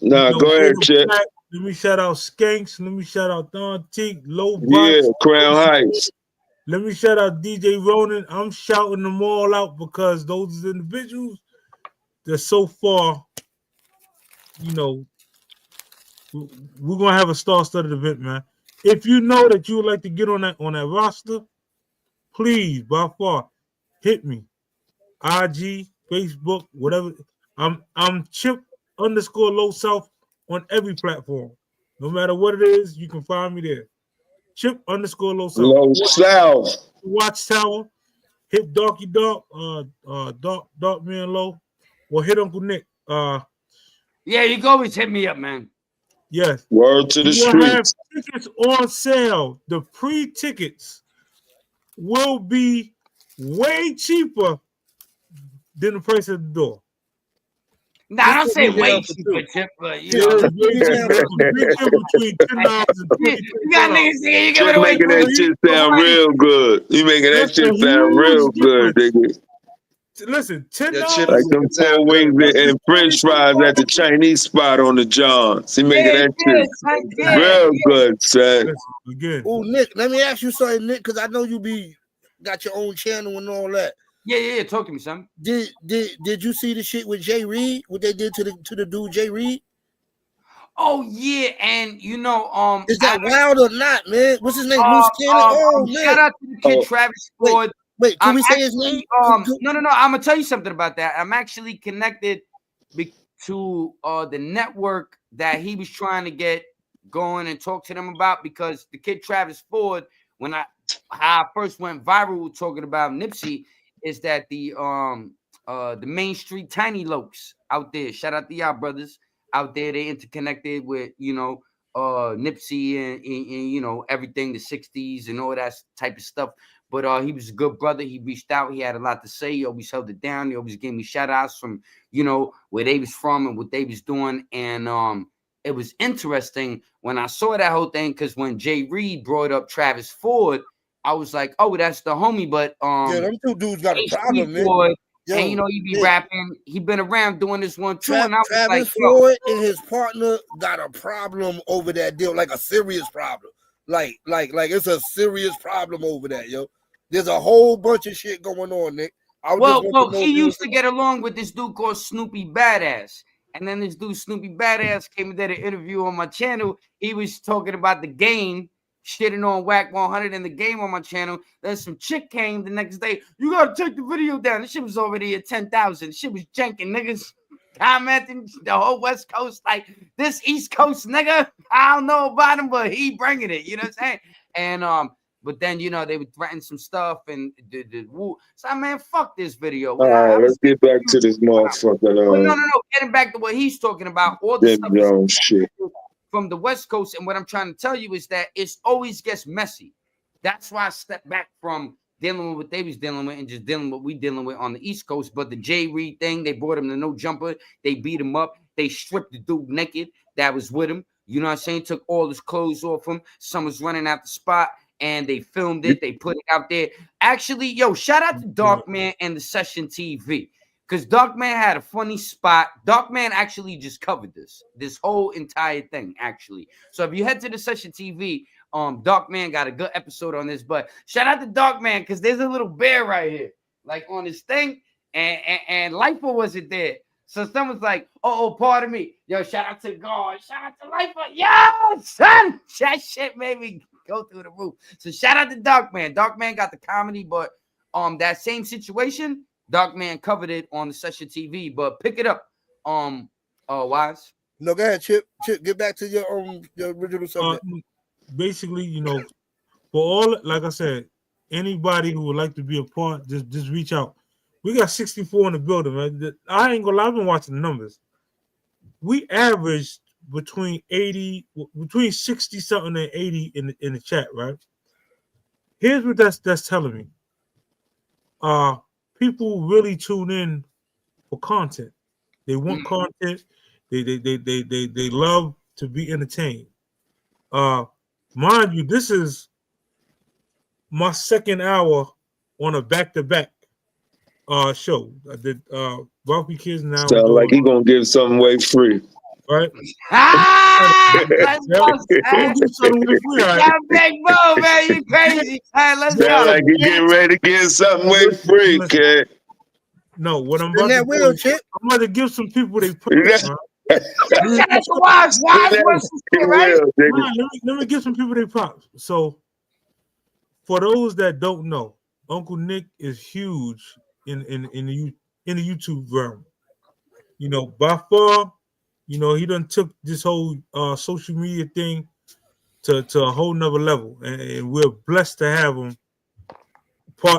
Nah, You know, go ahead, Big Chip. Black. Let me shout out Skanks. Let me shout out Don Teak, Low Yeah, Box. Crown Heights. Let me shout out DJ Ronan. I'm shouting them all out because those individuals, they're so far, you know, we're gonna have a star-studded event, man. If you know that you would like to get on that roster, please, by far, hit me. IG, Facebook, whatever. I'm Chip_Low South on every platform. No matter what it is, you can find me there. Chip_Low South. Low South. Watchtower. Hit Darky Dark, Dark Man Low, or hit Uncle Nick. Yeah, you can always hit me up, man. Yes. Word to the We will have streets. tickets on sale. The pre-tickets will be way cheaper than the price at the door. Nah, I don't Just say put me way down for cheaper, two. Chip, but you Yeah, know. just put me down for two. Between $10 and You got $20. niggas saying you give Chip it away making for that shit sound real good. You making that That's a shit sound real huge good, difference. nigga. Listen, $10. Yeah, Chip, Like them it sound four good, wings brother. and French fries at the Chinese spot on the Johns. He making that shit yeah. real good, son. Listen, again, Oh, Nick, let me ask you something, Nick, because I know you got your own channel and all that. Yeah. Talk to me, son. Did you see the shit with Jay Reed? What they did to the dude Jay Reed? Oh yeah, and you know, Is that wild or not, man? What's his name? Loose Cannon? Oh man! shout out to the kid Oh. Travis Ford. Wait, can I'm we say his name? no. I'm gonna tell you something about that. I'm actually connected to the network that he was trying to get going and talk to them about, because the kid Travis Ford, how I first went viral talking about Nipsey, is that the Main Street Tiny Lokes out there. Shout out to y'all brothers out there. They interconnected with, you know, Nipsey and you know, everything, the 60s and all that type of stuff. But he was a good brother. He reached out. He had a lot to say. He always held it down. He always gave me shout outs from, you know, where they was from and what they was doing. And it was interesting when I saw that whole thing, because when Jay Reed brought up Travis Ford, I was like, oh, that's the homie. But yeah, them two dudes got a problem, man. Ford, Yo, and you know, he be rapping. He been around doing this one too. And I was Travis like, Ford and his partner got a problem over that deal, like a serious problem. Like it's a serious problem over that, yo. There's a whole bunch of shit going on, Nick. Well, he used to get along with this dude called Snoopy Badass. And then this dude, Snoopy Badass, came and did an interview on my channel. He was talking about the game, shitting on Whack 100 and the game on my channel. Then some chick came the next day. You got to take the video down. This shit was already at 10,000. Shit was janking. Niggas commenting the whole West Coast like, this East Coast nigga, I don't know about him, but he bringing it. You know what I'm saying? And but then, you know, they would threaten some stuff and the woo. So, man, fuck this video. All right, let's get back to this motherfucker. Well, no. Getting back to what he's talking about, all the stuff Jones shit from the West Coast. And what I'm trying to tell you is that it always gets messy. That's why I stepped back from dealing with what they was dealing with and just dealing with what we dealing with on the East Coast. But the Jay Reed thing, they brought him to No Jumper. They beat him up. They stripped the dude naked that was with him. You know what I'm saying? Took all his clothes off him. Some was running out the spot. And they filmed it. They put it out there. Actually, yo, shout out to Darkman and the Session TV. Because Darkman had a funny spot. Darkman actually just covered this whole entire thing, actually. So if you head to the Session TV, Darkman got a good episode on this. But shout out to Darkman, because there's a little bear right here, like on this thing. And Lifer wasn't there. So someone's like, oh, pardon me. Yo, shout out to God. Shout out to Lifer. Yo, son. That shit made me go through the roof. So shout out to Darkman. Darkman got the comedy, but that same situation, Darkman covered it on the Session TV. But pick it up. Wise. No, go ahead, Chip, get back to your original subject. Basically, you know, for all, like I said, anybody who would like to be a part, just reach out. We got 64 in the building, man. I ain't gonna lie, I've been watching the numbers. We averaged between 60 something and 80 in the chat, right? Here's what that's telling me. People really tune in for content. They want content. They love to be entertained. Mind you, this is my second hour on a back-to-back show. I did Wealthy Kids now. Sound like he gonna give something away free. Right? Let's go. That big Bo, man, you crazy. All right, let's go. Sound like he getting ready to give something away free, kid. No, what I'm about to do, I'm about to give some people they props, man. That's wise words to say, right? Let me give some people they props. So, for those that don't know, Uncle Nick is huge in the YouTube realm. You know, by far, you know, he done took this whole social media thing to a whole nother level, and we're blessed to have him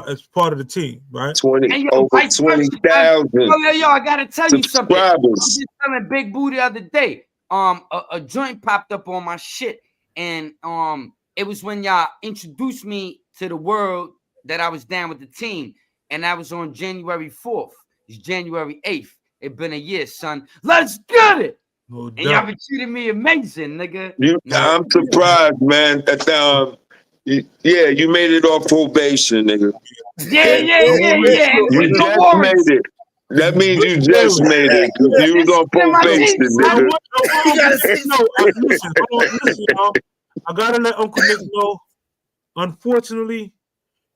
as part of the team, right? Over 20,000. Yo, I gotta tell you something. I was just telling Big Boo the other day. A joint popped up on my shit, and it was when y'all introduced me to the world that I was down with the team, and that was on January 4th. It's January 8th. It's been a year, son. Let's get it. No and y'all been treating me amazing, nigga. I'm surprised, man. That you made it off probation, nigga. Yeah. You just made it. That means you just made it. You was on probation, nigga. Listen, y'all. I gotta let Uncle Nick know. Unfortunately,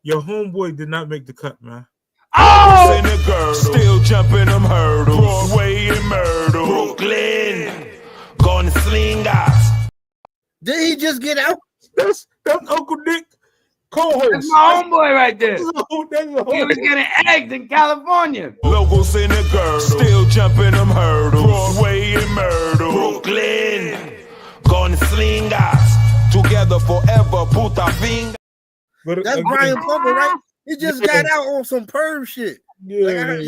your homeboy did not make the cut, man. Oh! In the girdle, still jumping them hurdles. Broadway and Myrtle, Brooklyn, gonna sling us. Did he just get out? That's Uncle Nick, co-host. That's my homeboy right there. He was getting egged in California. Logos in the girdle, still jumping them hurdles. Broadway and Myrtle, Brooklyn, gonna sling us. Together forever, puta finger. That's Brian Pumper, right? He just got out on some perv shit. Yeah,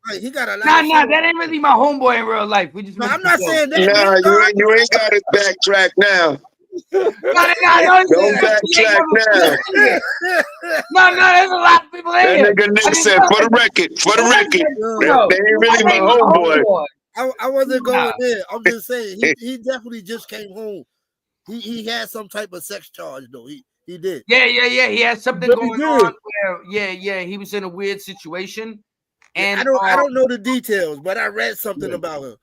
like he got a lot. Nah, that ain't really my homeboy in real life. We just. No, I'm not saying that. Nah, you ain't got to backtrack now. Don't backtrack now. No, there's a lot of people in here. That nigga Nick said, for the record, they ain't really my homeboy. I wasn't going there. I'm just saying he definitely just came home. He had some type of sex charge though. He did. Yeah. He had something going on where, he was in a weird situation. And I don't know the details, but I read something about him.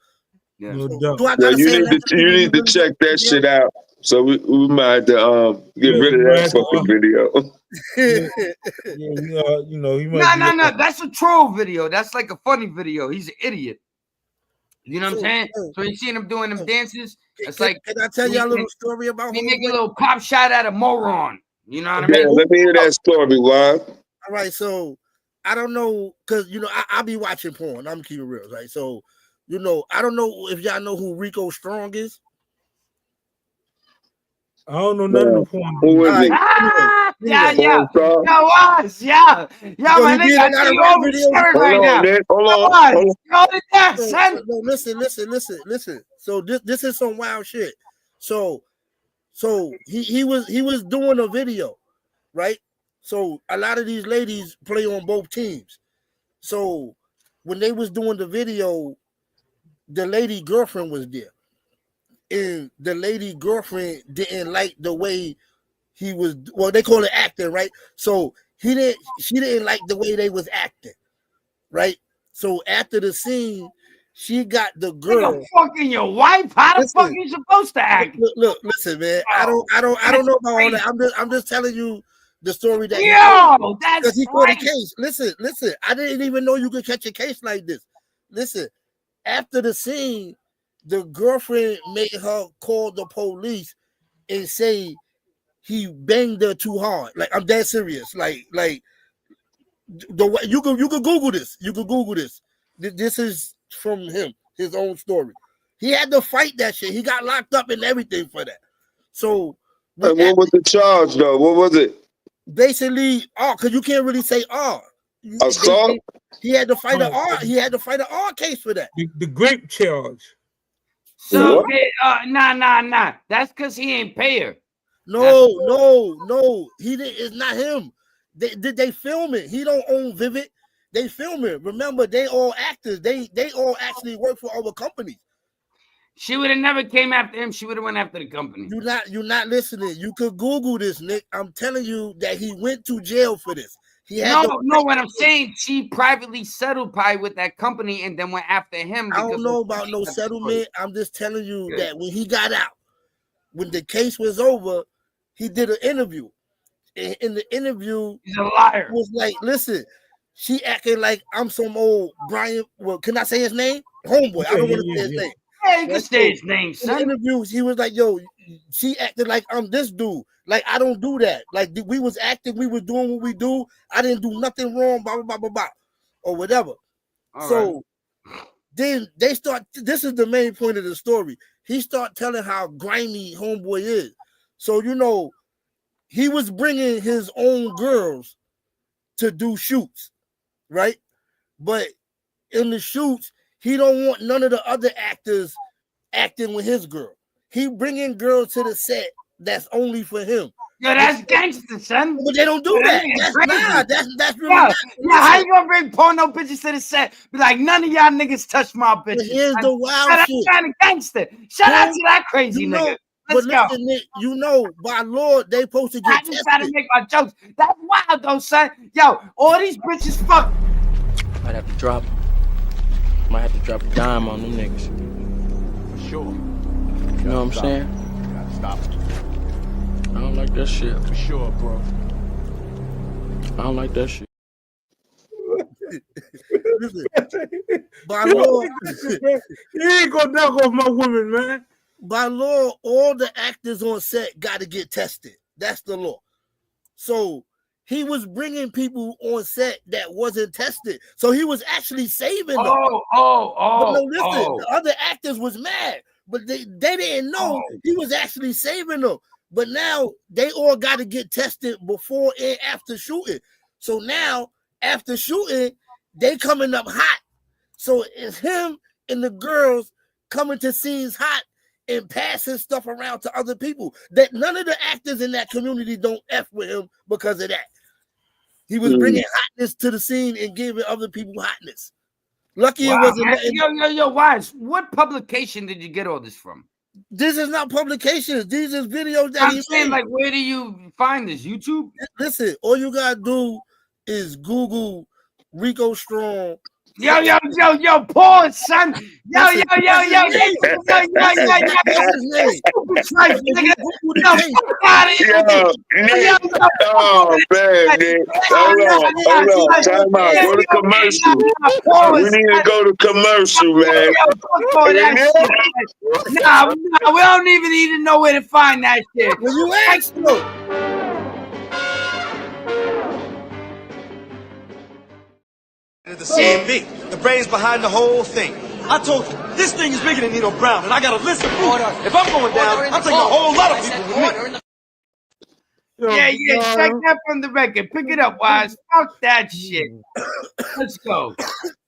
Yeah. No So, doubt. do I gotta say you need to check that shit out. So we might have to get rid of that fucking video. You know, he might. No. That's a troll video. That's like a funny video. He's an idiot. You know what I'm saying? So you seen him doing them dances. It's like, can I tell you a little story about him? He make a little pop shot at a moron. You know what I mean? Yeah, let me hear that story, why? All right, so I don't know, because I be watching porn. I'm keeping real, right? So, I don't know if y'all know who Rico Strong is. I don't know none of the porn. Who is he? Yeah. My nigga, I see all the story right now. Hold on. No, listen. So this is some wild shit. So he was doing a video, right? So a lot of these ladies play on both teams. So when they was doing the video, the lady girlfriend was there. And the lady girlfriend didn't like the way he was, they call it acting, right? So she didn't like the way they was acting, right? So after the scene, she got the girl. You're fucking your wife? How the fuck are you supposed to act? Look, listen, man. I don't know about all that. I'm just telling you the story that that's he caught a case. Listen. I didn't even know you could catch a case like this. Listen, after the scene, the girlfriend made her call the police and say he banged her too hard. Like, I'm dead serious. Like the way you can Google this. You can Google this. This is from him, his own story. He had to fight that shit. He got locked up and everything for that. So what was the charge though? What was it? Basically, because you can't really say Assault? He had to fight an R. He had to fight an R case for that. The grape charge. So nah. That's because he ain't pay her. No. He didn't. It's not him. They film it. He don't own Vivid. They film it. Remember, they all actors. They all actually work for other companies. She would have never came after him. She would have went after the company. You're not listening. You could Google this, Nick. I'm telling you that he went to jail for this. No. What I'm saying, she privately settled probably with that company and then went after him. I don't know about no settlement. I'm just telling you that when he got out, when the case was over, he did an interview. In the interview, he's a liar. Was like, listen, she acting like I'm some old Brian. Well, can I say his name? Homeboy. I don't want to say his name. Yeah, you can say his name, son. In the interviews, he was like, yo, she acted like I'm this dude. Like, I don't do that. Like, we was acting, we was doing what we do. I didn't do nothing wrong, blah, blah, blah, blah, or whatever. Then they start, this is the main point of the story. He start telling how grimy homeboy is. So, he was bringing his own girls to do shoots, right? But in the shoots, he don't want none of the other actors acting with his girl. He bringing girls to the set that's only for him. Yeah, that's gangster, son. But they don't do that. That's really how you gonna bring porno bitches to the set? Be like, none of y'all niggas touch my bitches. But here's the wild shit. Kind of gangster. Shout out to that crazy nigga. Let's go. Listen, Nick, by law, they supposed to get tested. I just try to make my jokes. That's wild though, son. Yo, all these bitches fuck. Might have to drop a dime on them niggas. For sure. You know what I'm saying? You gotta stop it. I don't like that shit. For sure, bro. I don't like that shit. Listen, by law, you ain't gonna knock off my woman, man. By law, all the actors on set got to get tested. That's the law. So he was bringing people on set that wasn't tested. So he was actually saving them. But no, listen, the other actors was mad, but they didn't know he was actually saving them. But now they all got to get tested before and after shooting. So now, after shooting, they coming up hot. So it's him and the girls coming to scenes hot and passing stuff around to other people. That none of the actors in that community don't F with him because of that. He was bringing hotness to the scene and giving other people hotness. Lucky it wasn't. Yo, Wise, what publication did you get all this from? This is not publications. These is videos that I'm saying, like, where do you find this? YouTube? Listen, all you gotta do is Google Rico Strong. Yo, pause, son. Yo. Oh, man, Nick. Hold on. Time out. Go to commercial. We need to go to commercial, man. Nah, we don't even need to know where to find that shit. Well, you asked though. The CMB, the brains behind the whole thing. I told you, this thing is bigger than Nino Brown, and I got a list of proof. If I'm going down, I'm taking a whole lot of people with me. Yeah, check that from the record. Pick it up, Wise. Fuck that shit. Let's go.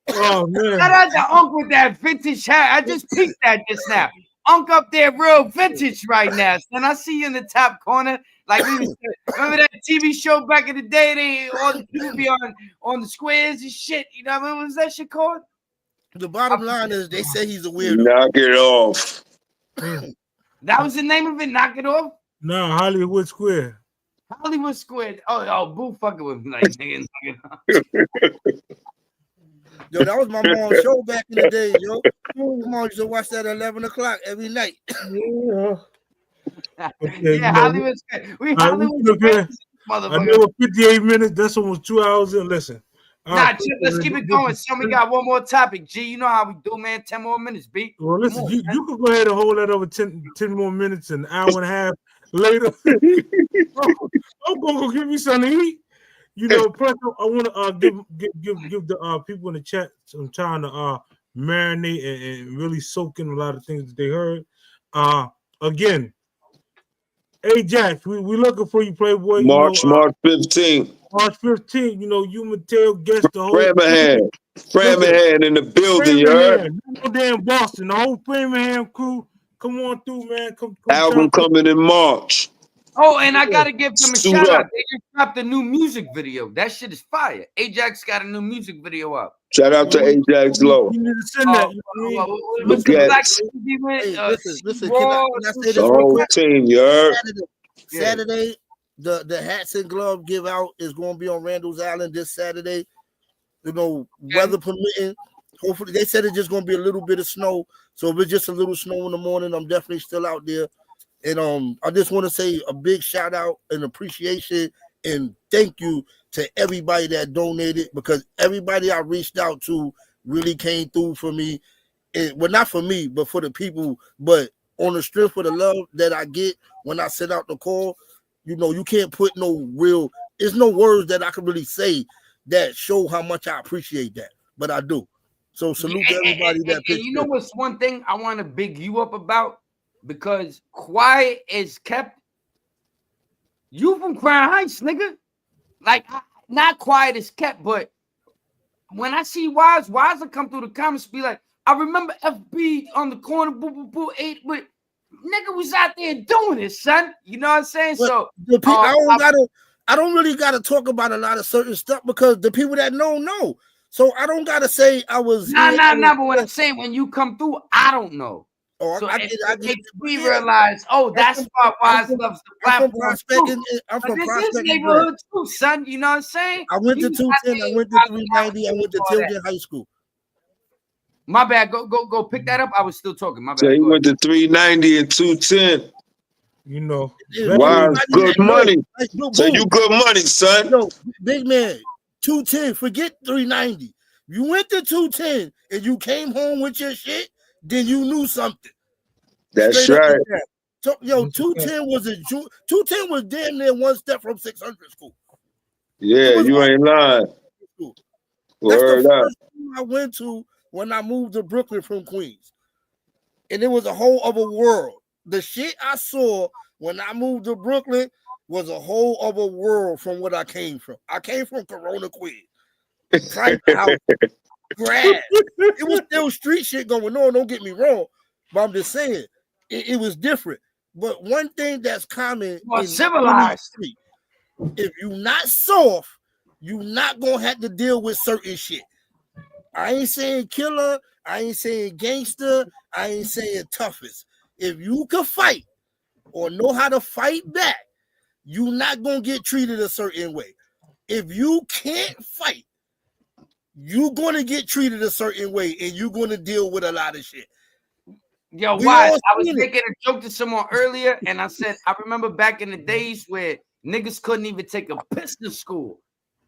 Oh, man. Shout out to Unc with that vintage hat. I just peeked that just now. Unc up there real vintage right now. And I see you in the top corner. Like we was, remember that TV show back in the day? All the people be on the squares and shit. You know what was that shit called? The bottom line is they say he's a weirdo. Knock it off. That was the name of it. Knock it off. No, Hollywood Square. Hollywood Square. Oh, boo fucking with me, like nigga. Knock it off. Yo, that was my mom's show back in the day, yo. My mom used to watch that at 11 o'clock every night. Yeah. Okay, Hollywood Square. We Hollywood Square. I know 58 minutes. That's almost 2 hours in. Listen. Chip, let's keep it going. So we got one more topic. G, you know how we do, man. 10 more minutes, B. Well, listen, you can go ahead and hold that over 10 more minutes, an hour and a half later. I'm going to go give me something to eat. You know, plus I want to give the people in the chat some time to marinate and really soak in a lot of things that they heard. Again, Ajax, we looking for you, Playboy. March 15th. March 15th. You know, you Mateo guest the whole. Framingham in the building, you heard? No damn Boston. The whole Framingham crew. Come on through, man. Come Album coming in March. Oh, and I gotta give them a Suit shout up. out. They just dropped a new music video. That shit is fire. Ajax got a new music video up. Shout out to Ajax Low. You need to send that. What's the black Listen, can I say this the real whole quick? team, you heard? Saturday, the hats and glove give out is going to be on Randall's Island this Saturday. You know, weather permitting. Hopefully, they said it's just going to be a little bit of snow. So if it's just a little snow in the morning, I'm definitely still out there. And I just want to say a big shout out and appreciation and thank you to everybody that donated, because everybody I reached out to really came through for me. Well, not for me, but for the people. But on the strength of the love that I get when I send out the call, you know, you can't put there's no words that I can really say that show how much I appreciate that. But I do. So salute to everybody that pitched. You know what's one thing I want to big you up about? Because quiet is kept. You from Crown Heights, nigga. Like, not quiet is kept, but when I see Wise will come through the comments be like, I remember FB on the corner, boo, 8, but nigga was out there doing it, son. You know what I'm saying? But so I don't really gotta talk about a lot of certain stuff because the people that know. So I don't gotta say I was. But what I'm saying, when you come through, I don't know. Oh, so I get we realize, that's why Wise loves the platform. I'm from this Prospect is neighborhood too, son. You know what I'm saying? I went to 210, I went to 390, I went to Tilden High School. My bad. Go pick that up. I was still talking. My bad. So he went to 390 and 210. You know, wow, good money. So you good money, son. No, big man, 210. Forget 390. You went to 210 and you came home with your shit, then you knew something. That's right. So, 210 was damn near one step from 600 school. Yeah, you ain't lying. That's the first school I went to when I moved to Brooklyn from Queens. And it was a whole other world. The shit I saw when I moved to Brooklyn was a whole other world from what I came from. I came from Corona, Queens. Private house, grass. It was still street shit going on, don't get me wrong. But I'm just saying, it was different. But one thing that's common in civilized street, if you're not soft, you're not gonna have to deal with certain shit. I ain't saying killer, I ain't saying gangster, I ain't saying toughest. If you can fight or know how to fight back, you're not gonna get treated a certain way. If you can't fight, you're gonna get treated a certain way and you're gonna deal with a lot of shit. Yo, Wise, I was making a joke to someone earlier, and I said, I remember back in the days where niggas couldn't even take a piss to school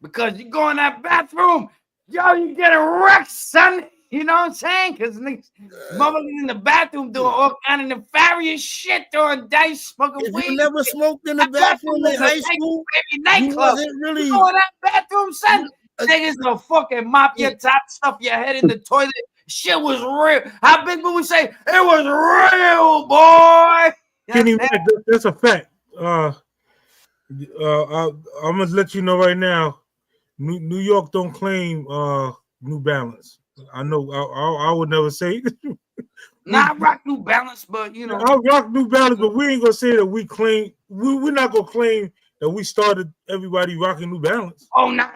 because you go in that bathroom, yo, you get a wreck, son. You know what I'm saying? Because niggas, motherfuckers in the bathroom doing all kind of nefarious shit, throwing dice, smoking weed. You never smoked in the bathroom in high school? Nightclub. Wasn't really. You go in that bathroom, son. Niggas will fucking mop your top, stuff your head in the toilet. Shit was real. How big would we say? It was real, boy. Kenny, that's a fact. I'm gonna let you know right now. New York don't claim New Balance. I know. I would never say. Not rock New Balance, but you know, I rock New Balance, but we ain't gonna say that we claim. We're not gonna claim that we started everybody rocking New Balance. Oh, nah,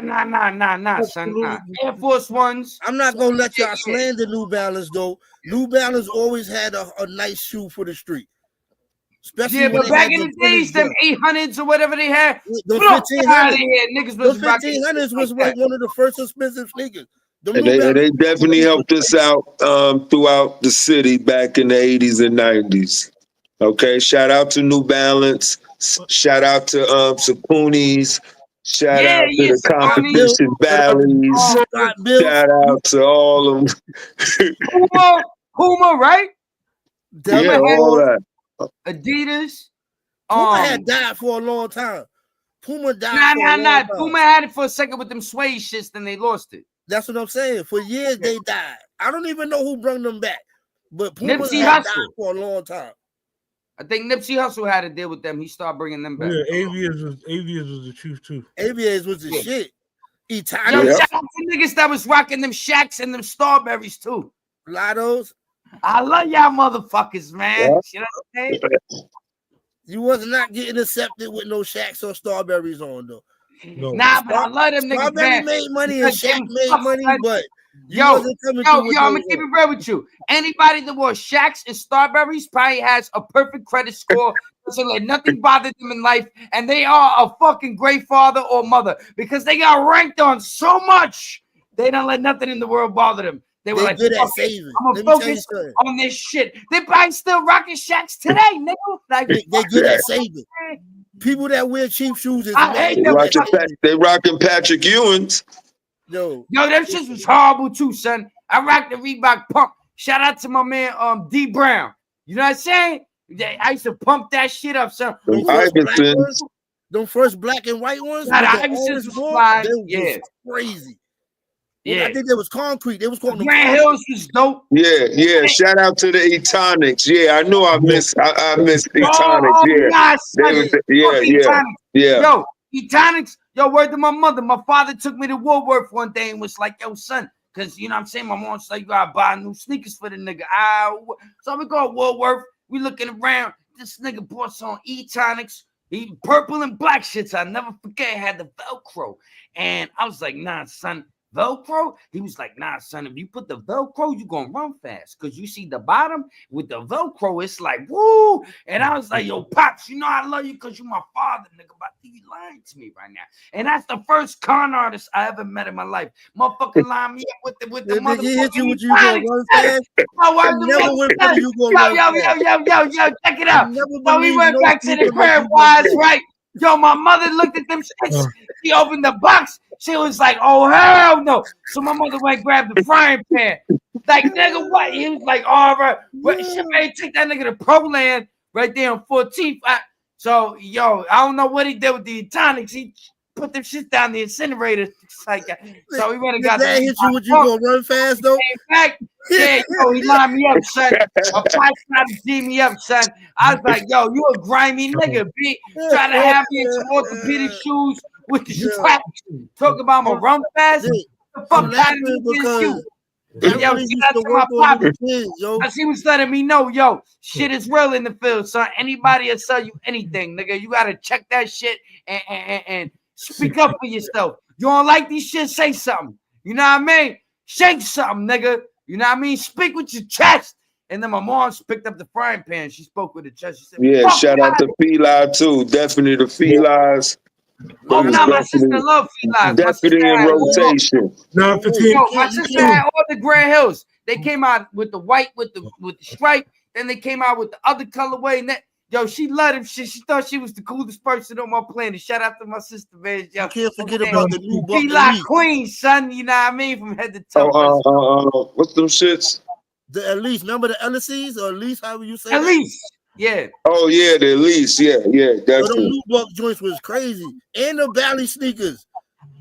son. Nah. Air Force Ones. I'm not gonna let y'all slander New Balance though. New Balance always had a nice shoe for the street. Especially but back in the days, them 800s or whatever they had, the 1500s, niggas was the 1500s was like one of the first expensive sneakers. They definitely helped us out throughout the city back in the 80s and 90s. Okay, shout out to New Balance. Shout out to Sapooni's. Shout out to the Competition Valleys. Shout out to all of them. Puma, right? Yeah, all that. Adidas. Puma had died for a long time. Puma died. Nah. Puma had it for a second with them suede shits, then they lost it. That's what I'm saying. For years they died. I don't even know who brought them back, but Puma had died for a long time. I think Nipsey Hussle had to deal with them. He started bringing them back. Yeah, Aviators was the truth too. Aviators was the shit. Yo, shout out to niggas that was rocking them Shacks and them Starberries too. Lottos. I love y'all motherfuckers, man. You know what I'm saying? You was not getting accepted with no Shacks or Starberries on though. No. Nah, but I love them niggas, Strawberry man. made money and Shaq made money, but yo, I'm gonna keep it real with you. Anybody that wore Shacks and Starberries probably has a perfect credit score. So let nothing bother them in life, and they are a fucking great father or mother because they got ranked on so much. They don't let nothing in the world bother them. They were like, good at saving. I'm gonna focus on this shit. They probably still rocking Shacks today, nigga. Like, they good at saving. People that wear cheap shoes is they rocking Patrick Ewing's. Yo, them shit was horrible too, son. I rocked the Reebok pump. Shout out to my man D Brown. You know what I'm saying? I used to pump that shit up, son. Them first black and white ones. Nah, the Iversons was fly. Yeah, crazy. Yeah, I think there was concrete. They was called the Grand Hills was dope. Yeah. Shout out to the Etonics. Yeah, I know I missed Etonics. Yeah. Yo, Etonics. Yo, word to my mother. My father took me to Woolworth one day and was like, "Yo, son." Because, you know what I'm saying? My mom's like, you gotta buy new sneakers for the nigga. So we go to Woolworth. We looking around. This nigga bought some Etonics. He purple and black shits. I never forget. It had the Velcro. And I was like, nah, son. Velcro? He was like, nah, son, if you put the Velcro, you're gonna run fast. Because you see the bottom with the Velcro, it's like, woo. And I was like, yo, Pops, you know I love you because you're my father, nigga. But you lying to me right now. And that's the first con artist I ever met in my life. Motherfucking line me up with the motherfucking. He hit you with you gonna run fast. Yo, check it out. So we went back to the crib, wise, right? Yo, my mother looked at them shits. She opened the box. She was like, oh, hell no. So my mother went and grabbed the frying pan. Like, nigga, what? He was like, all right. She made take that nigga to Pro-Land right there on 14th. So, yo, I don't know what he did with the Etonics. He put them shit down the incinerator. Like, so he went and got that. Hit you with you gonna run fast, though? Back. Yeah, yo, he lined me up, son. A pipe tried to G me up, son. I was like, yo, you a grimy nigga, B. Try to have me in some orthopedic shoes with the strap. Talk about my run fast. The fuck out of me because yo, she was letting me know, yo, shit is real in the field, son. Anybody will sell you anything, nigga. You gotta check that shit and speak up for yourself. You don't like these shit, say something. You know what I mean? Shake something, nigga. You know what I mean? Speak with your chest. And then my mom picked up the frying pan. She spoke with her chest. She said, yeah, shout out to Feli too. Definitely the Felis. Oh, no, my sister loved Felis. Definitely in rotation. My sister had all the Grand Hills. They came out with the white with the stripe. Then they came out with the other colorway. And that, yo, she loved him. She thought she was the coolest person on my planet. Shout out to my sister, man. Yo, you can't forget about the new Feli Queen, son. You know what I mean? From head to toe. What's them shits? The Elise. Remember the Elises or Elise? However you say Elise. Yeah. Oh yeah, the Elise. Yeah. That's the new buck joints was crazy, and the Bally sneakers.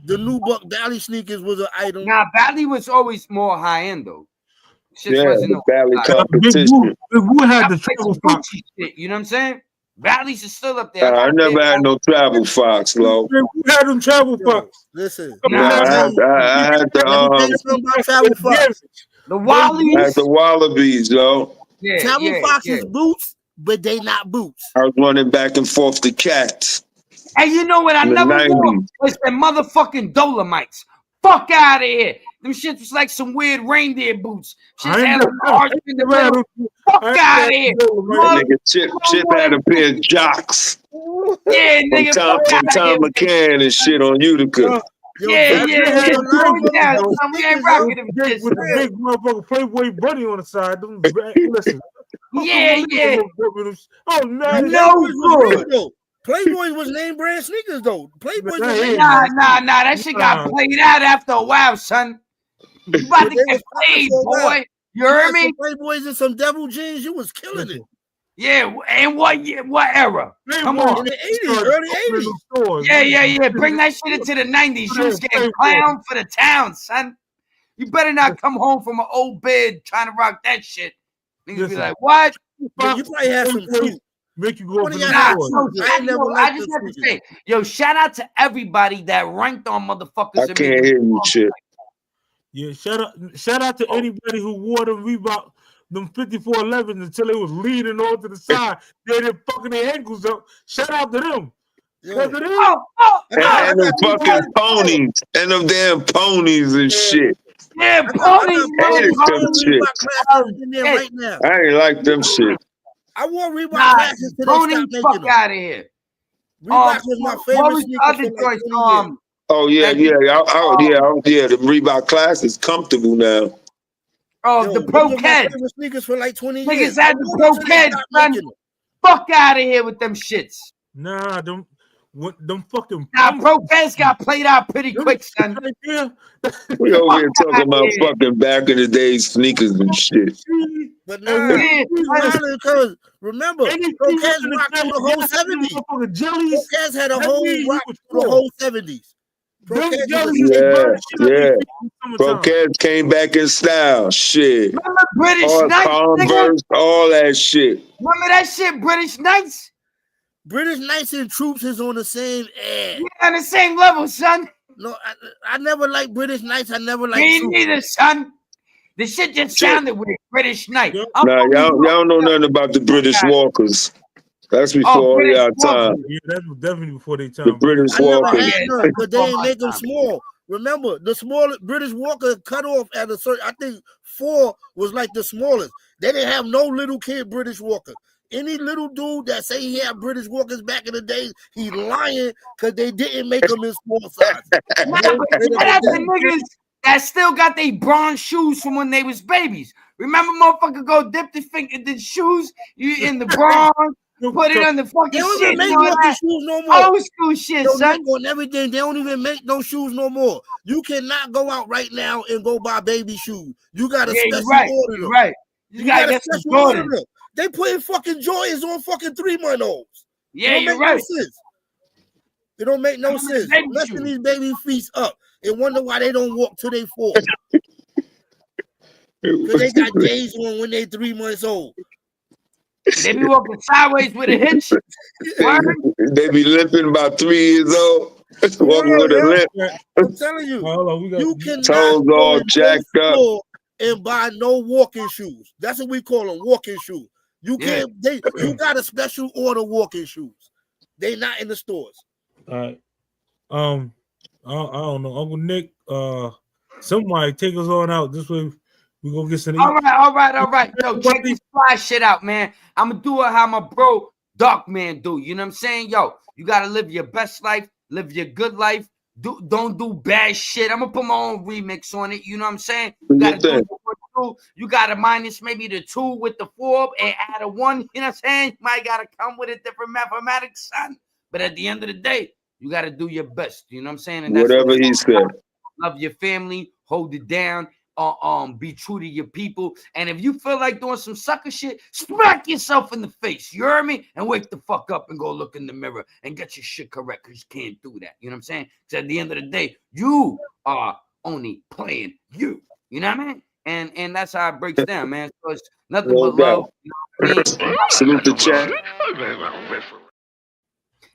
The new buck Bally sneakers was an item. Now Bally was always more high end though. The Bally competition. Big Woo had the travel fox. Shit, you know what I'm saying? Bally's is still up there. I never had no travel fox, Lo. We had them travel fox. Listen, I had the travel fox. The Wallabies. I had the Wallabies, though. Yeah, travel foxes boots, but they not boots. I was running back and forth the cats. And you know what I never wore was the motherfucking Dolomites. Fuck out of here. Them shits was like some weird reindeer boots. Shit had a heart in the middle. Fuck out of here. Nigga, Chip had a pair of jocks. Yeah, nigga. From Tom McCann and shit on Utica. Yeah. We ain't rocking them shits. With the big motherfucking Playboy bunny on the side. Listen. Yeah. Oh, man. No good. Playboy was name brand sneakers though. Playboy was nah. That shit got played out after a while, son. You about to get played, boy. You heard me? Playboys and some devil jeans, you was killing it. Yeah, and what year, what era? Come on. In the 80s, early 80s. Yeah. Bring that shit into the 90s. You was getting clown for the town, son. You better not come home from an old bed trying to rock that shit. Niggas be like, what? Yeah, you probably had some truth. make you go up in the Nah, store. I just have to say, yo, shout out to everybody that ranked on motherfuckers. I can't hear you, shit. Yeah, shout out to anybody who wore them Reebok, them 5411s until they was leaning on to the side. They didn't fucking their ankles up. Shout out to them. And them fucking ponies. And them damn ponies and shit. Yeah, ponies. Hated them shit. In there right now. I ain't like them shit. I wore Reebok classes till they stopped making fuck them. out of here. Reebok was my favorite sneaker for like 20 years. Oh yeah. The Reebok Classics comfortable now. Oh, the Pro Keds. Sneakers for like 20 Niggas years. had the Pro Keds, son. Fuck out of here with them shits. Nah, them fucking. Nah, Pro Keds got played out pretty quick, son. We over here talking about fucking back in the day sneakers and shit. But because remember, Pro Keds rocked through the whole 70s. Pro Keds had a whole rock through the whole 70s. Yeah. Pro Keds came back in style. Shit. Remember British Knights? Converse, all that shit. Remember that shit, British Knights? British Knights and Troops is on the same air. We're on the same level, son. No, I never liked British Knights. I never liked Me Troops. neither, son. The shit just sounded weird. British Knight. Nah, y'all don't know nothing about the British Walkers. That's before all y'all time. Yeah, that was definitely before they time. The British I never Walkers. had none, but they ain't make them small. Remember, the small British Walker cut off at a certain, I think 4 was like the smallest. They didn't have no little kid British Walker. Any little dude that say he had British Walkers back in the day, he lying because they didn't make them in small size. The niggas that still got their bronze shoes from when they was babies. Remember, motherfucker, go dip the finger the shoes you in the bronze, put it on the fucking They don't shit. even make walking shoes no more. Old school shit, son. On everything, they don't even make no shoes no more. You cannot go out right now and go buy baby shoes. You got to special order them. Right. You got to special order them. They putting fucking Jordans on fucking 3-month-olds. Yeah, you're right. It don't make no sense. Lifting these baby feet up and wonder why they don't walk till they fall. Because they got J's on when they 3 months old. They be walking sideways with a hitch. They be limping about 3 years old. Walking with a limp. I'm telling you, you cannot toes all jacked up and buy no walking shoes. That's what we call them, walking shoes. You can't. You got a special order walking shoes. They not in the stores. All right. I don't know, Uncle Nick. Somebody take us on out. This way we gonna get some. All right. Yo, check this fly shit out, man. I'm gonna do it how my bro Dark Man do. You know what I'm saying? Yo, you gotta live your best life, live your good life. Don't do bad shit. I'm gonna put my own remix on it. You know what I'm saying? You gotta minus maybe the 2 with the 4 and add a 1. You know what I'm saying? You might gotta come with a different mathematics, son. But at the end of the day, you gotta do your best. You know what I'm saying? And that's whatever he said. Love your family, hold it down. Be true to your people. And if you feel like doing some sucker shit, smack yourself in the face. You heard me? And wake the fuck up and go look in the mirror and get your shit correct, because you can't do that. You know what I'm saying? Because at the end of the day, you are only playing you. You know what I mean? And that's how it breaks down, man. So it's nothing but love. You know what I mean? Salute the chat.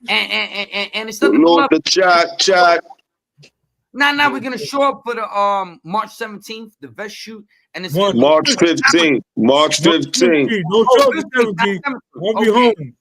And it's nothing but love. Salute the chat. Now we're gonna show up for the March 17th, the vest shoot, and it's March 15th. March 15th. No show the 17th. I'll be home.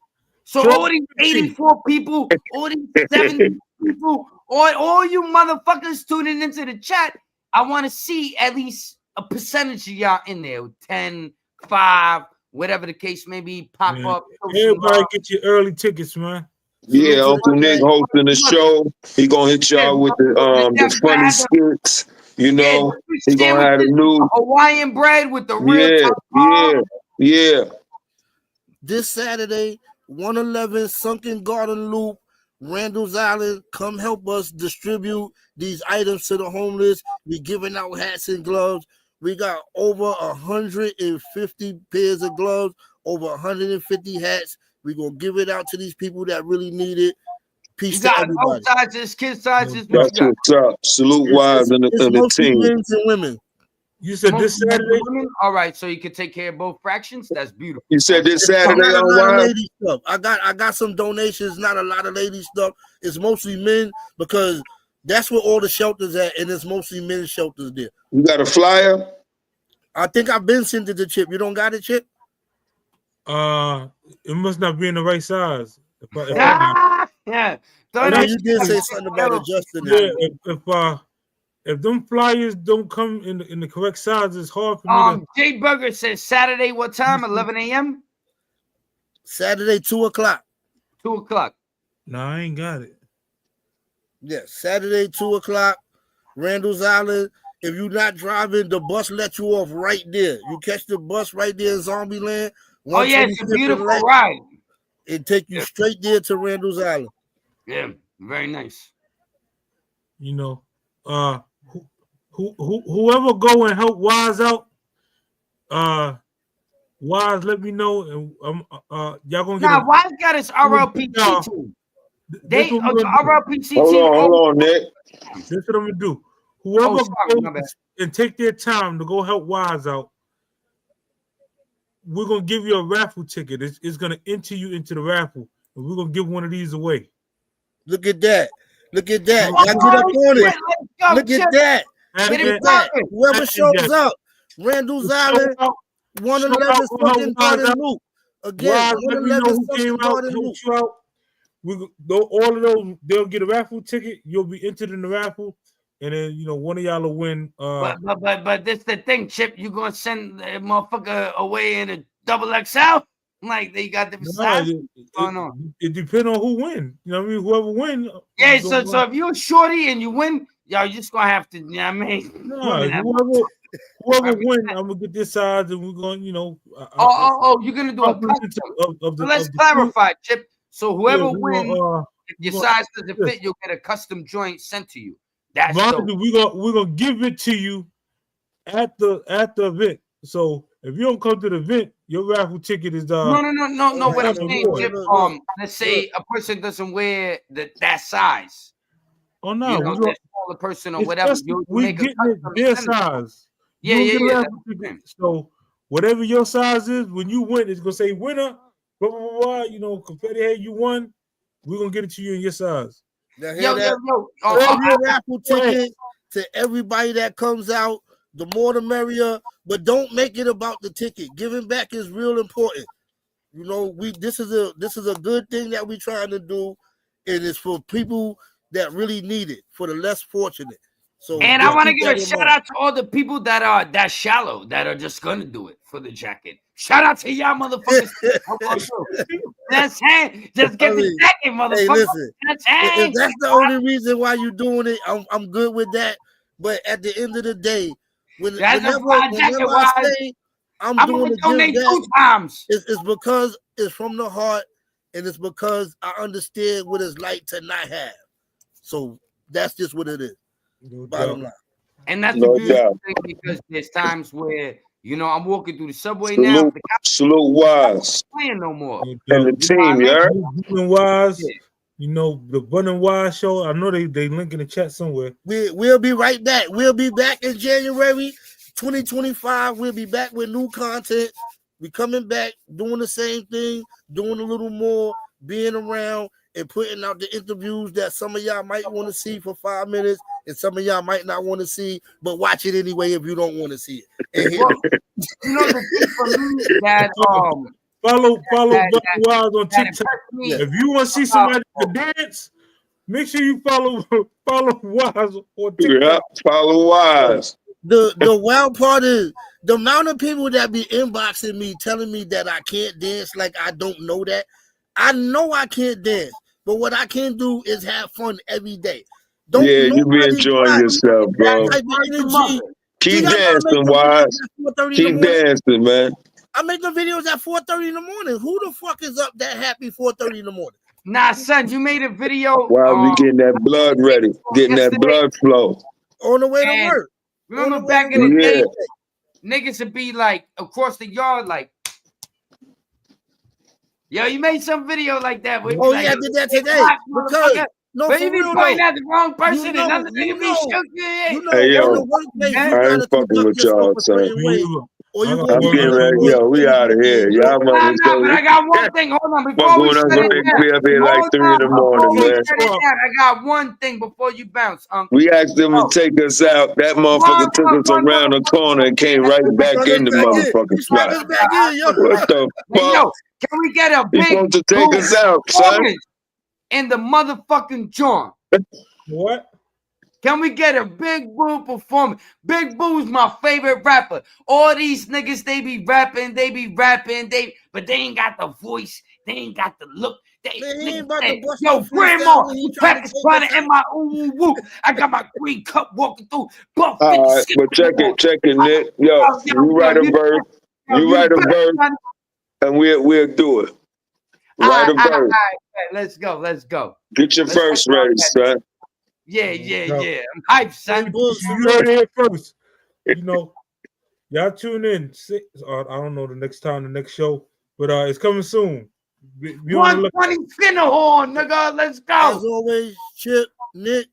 So all these 84 people, all these 70 people, all you motherfuckers tuning into the chat, I want to see at least a percentage of y'all in there, 10, 5, whatever the case may be, pop up. Everybody get your early tickets, man. Yeah, Uncle Nick hosting the show. He gonna hit y'all with the funny skits. You know, he gonna have a new Hawaiian bread with the real yeah. This Saturday, 111 Sunken Garden Loop, Randall's Island. Come help us distribute these items to the homeless. We giving out hats and gloves. We got over 150 pairs of gloves, over 150 hats. We're going to give it out to these people that really need it. Peace to everybody. Both sizes, kid sizes. That's what's up. Salute wise and the team. Men and women. You said this Saturday? All right, so you can take care of both fractions. That's beautiful. You said this Saturday Not a on lot of Wild? lady stuff. I got some donations. Not a lot of lady stuff. It's mostly men because that's where all the shelters at, and it's mostly men's shelters there. You got a flyer? I think I've been sent it to Chip. You don't got it, Chip? It must not be in the right size. Yeah. You did say something about adjusting it. Yeah, if them flyers don't come in the correct size, it's hard for me to. Jay Burger says Saturday, what time? 11 a.m. Saturday, 2 o'clock. 2 o'clock. No, I ain't got it. Yeah, Saturday, 2 o'clock, Randall's Island. If you're not driving, the bus lets you off right there. You catch the bus right there in Zombieland. Oh, yeah, it's a beautiful ride. It take you straight there to Randall's Island. Yeah, very nice. You know, whoever go and help Wise out, Wise, let me know, and y'all gonna get. Wise got his RLPC team. They RLPC team. Hold on, Nick. This is what I'm gonna do. Whoever goes and take their time to go help Wise out, we're gonna give you a raffle ticket. It's gonna enter you into the raffle, and we're gonna give one of these away. Look at that. Look at that. Y'all get up on it. Look at that. Look at that. Whoever shows up, Randall's Island, 111 fucking Garden Loop. Again, 111 fucking Garden Loop. All of those, they'll get a raffle ticket. You'll be entered in the raffle, and then one of y'all will win. But this the thing, Chip. You gonna send a motherfucker away in a double XL? Like they got the size. It depends on who win. You know what I mean? Whoever win. Yeah. So if you're shorty and you win, y'all just gonna have to. You know what I mean? Whoever win, I'm gonna get this size, and we're going. You're gonna do a custom. Let's clarify, Chip. So whoever wins, if your size doesn't fit, you'll get a custom joint sent to you. That's we're gonna give it to you at the event. So if you don't come to the event, your raffle ticket is no. What I'm saying, Chip, let's say a person doesn't wear that size. Oh no, the smaller person or whatever. We get their size. Yeah. So whatever your size is, when you win, it's gonna say winner. Blah blah blah. Confetti head, you won. We're gonna get it to you in your size. Yo. Raffle ticket to everybody that comes out. The more the merrier, but don't make it about the ticket. Giving back is real important. This is a good thing that we're trying to do, and it's for people that really need it, for the less fortunate. So, and I want to give a shout out to all the people that are that shallow, that are just gonna do it for the jacket. Shout out to y'all motherfuckers. Just get the jacket, motherfucker. Hey, listen, if that's the only reason why you're doing it, I'm good with that. But at the end of the day, whenever I say I'm doing it, donate 2 times. It's because it's from the heart, and it's because I understand what it's like to not have. So that's just what it is. Bottom line. And that's the beautiful thing, because there's times where I'm walking through the subway now. Salute Wise. Playing no more. And the team, yeah. Wise. The Bun and Wise show. I know they link in the chat somewhere. We'll be right back. We'll be back in January 2025. We'll be back with new content. We're coming back, doing the same thing, doing a little more, being around and putting out the interviews that some of y'all might want to see for 5 minutes, and some of y'all might not want to see, but watch it anyway if you don't want to see it. The thing for me that follow Wise on TikTok. If you want to see somebody dance, make sure you follow Wise on TikTok. Yeah, follow Wise. The wild part is the amount of people that be inboxing me telling me that I can't dance, like I don't know that. I know I can't dance, but what I can do is have fun every day. You be enjoying yourself, bro. Keep dancing, Wise. Keep dancing, man. I make the videos at 4:30 in the morning. Who the fuck is up that happy 4:30 in the morning? Nah, son, you made a video. While we getting that blood ready, getting that blood flow. On the way to work. Remember back in the day, niggas would be like across the yard, like, yo, you made some video like that. I did that today. No, but for you be real pointing though. at the wrong person, You and know, other nigga be shook. You know, Hey, yo, in the workplace, you I gotta ain't fucking conduct with yourself y'all, a son. certain way, or you I got gonna I'm be one getting last ready. word. Yo, we out of here. Y'all motherfuckers Nah, but I got one go. thing. Hold on, Fuck before we going on? shut Gonna it make down. me up here like Hold 3 in the on, morning, before we man. shut it down, I got one thing before you bounce, Uncle. We asked them to Oh, take us out. That motherfucker took us around the corner and came right back Plug in us the back in. motherfucking He plug spot. us back in, yo. What the Hey, fuck? yo, can we get a He big supposed to take boo us out, son. performance in the motherfucking joint? What? Can we get a Big Boo performance? Big Boo's my favorite rapper. All these niggas, they be rapping, but they ain't got the voice, they ain't got the look. They Man, he ain't niggas about say, to bust yo, no freestyle grandma, when he you trying to practice take trying us to in my ooh woo. I got my green cup walking through. Buff 50 All right, skip. but check it, Nick. Yo, you write a verse, you write a verse, and we'll do it. Write a verse. Let's go. Get your Let's verse work on ready, that. son. Yeah. I'm hyped, son. You heard it here first. You know, y'all tune in. I don't know the next show, but it's coming soon. Be on the lookout. 120 Skinnerhorn, nigga. Let's go. As always, Chip, Nick,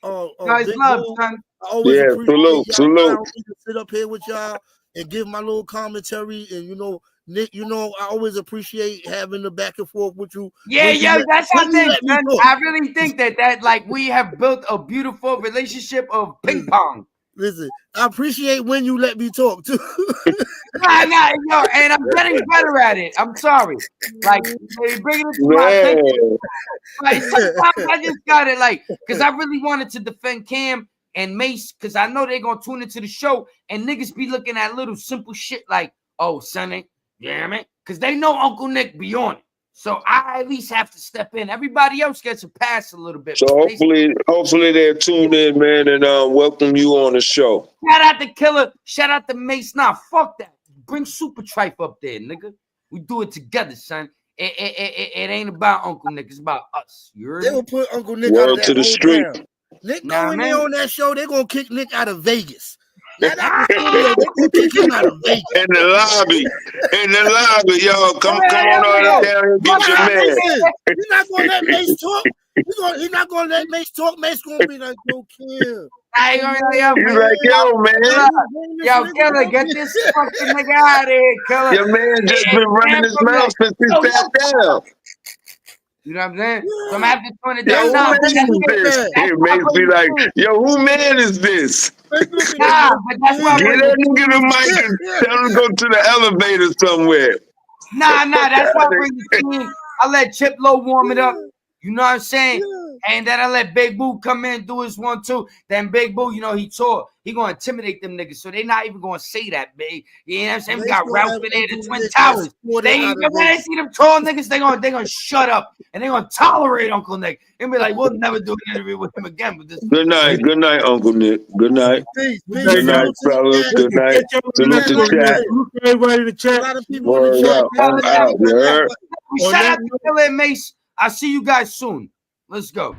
Nice Big love, Boo. son. I always Yeah, appreciate y'all salute. allowing me to sit up here with y'all and give my little commentary. And you know, Nick, you know, I always appreciate having the back and forth with you. Yeah, that's how when you it let is, me man. talk. I really think that like we have built a beautiful relationship of ping pong. Listen, I appreciate when you let me talk too. Nah, yo, and I'm getting better at it. I'm sorry. Like, they bringing it to my attention. Like, sometimes I just got it, like, because I really wanted to defend Cam and Mase, because I know they're going to tune into the show, and niggas be looking at little simple shit like, oh, Sonny, yeah, man, because they know Uncle Nick be on it. So I at least have to step in. Everybody else gets a pass a little bit. So hopefully they'll tune in, man, and welcome you on the show. Shout out to Killer. Shout out to Mase. Nah, fuck that. Bring Super Trife up there, nigga. We do it together, son. It ain't about Uncle Nick. It's about us. You heard They me? will put Uncle Nick Word out of that to the whole street. town. Nick Nah, going man. there on that show, they're going to kick Nick out of Vegas. Not out the studio. They're going to kick him out of Vegas. In the lobby, y'all. Come on out down and get your man. He's not going to let Mase talk. He's not going to let Mase talk. Mase going to be like, yo, Kim. He's like, yo, man. Yo, Killer, get this fucking nigga out of here, Killer. Your man just been running his mouth since he sat down. You know what I'm saying? So I'm having to turn it Yo, down. who Nah, man but that's is this? It makes me like, yo, who man is this? Nah, but that's why I Get bring that nigga the mic and tell him to go to the elevator somewhere. Nah, that's why I bring the team. I let Chip Low warm it up. You know what I'm saying? And then I let Big Boo come in, do his 1-2. Then Big Boo, you know, he tore. He gonna intimidate them niggas. So they not even gonna say that, big. You know what I'm saying? We got Ralph in there, the Twin Towers. When they see them tall niggas, they gonna shut up and they gonna tolerate Uncle Nick. And be like, we'll never do an interview with him again. But this Good night, Uncle Nick. Good night. Good night, fellas. Good night. Salute the chat. Everybody in the chat. A lot of people Word in the chat. up. I'm out. You heard? Shout out to Killer and Mase. I'll see you guys soon. Let's go.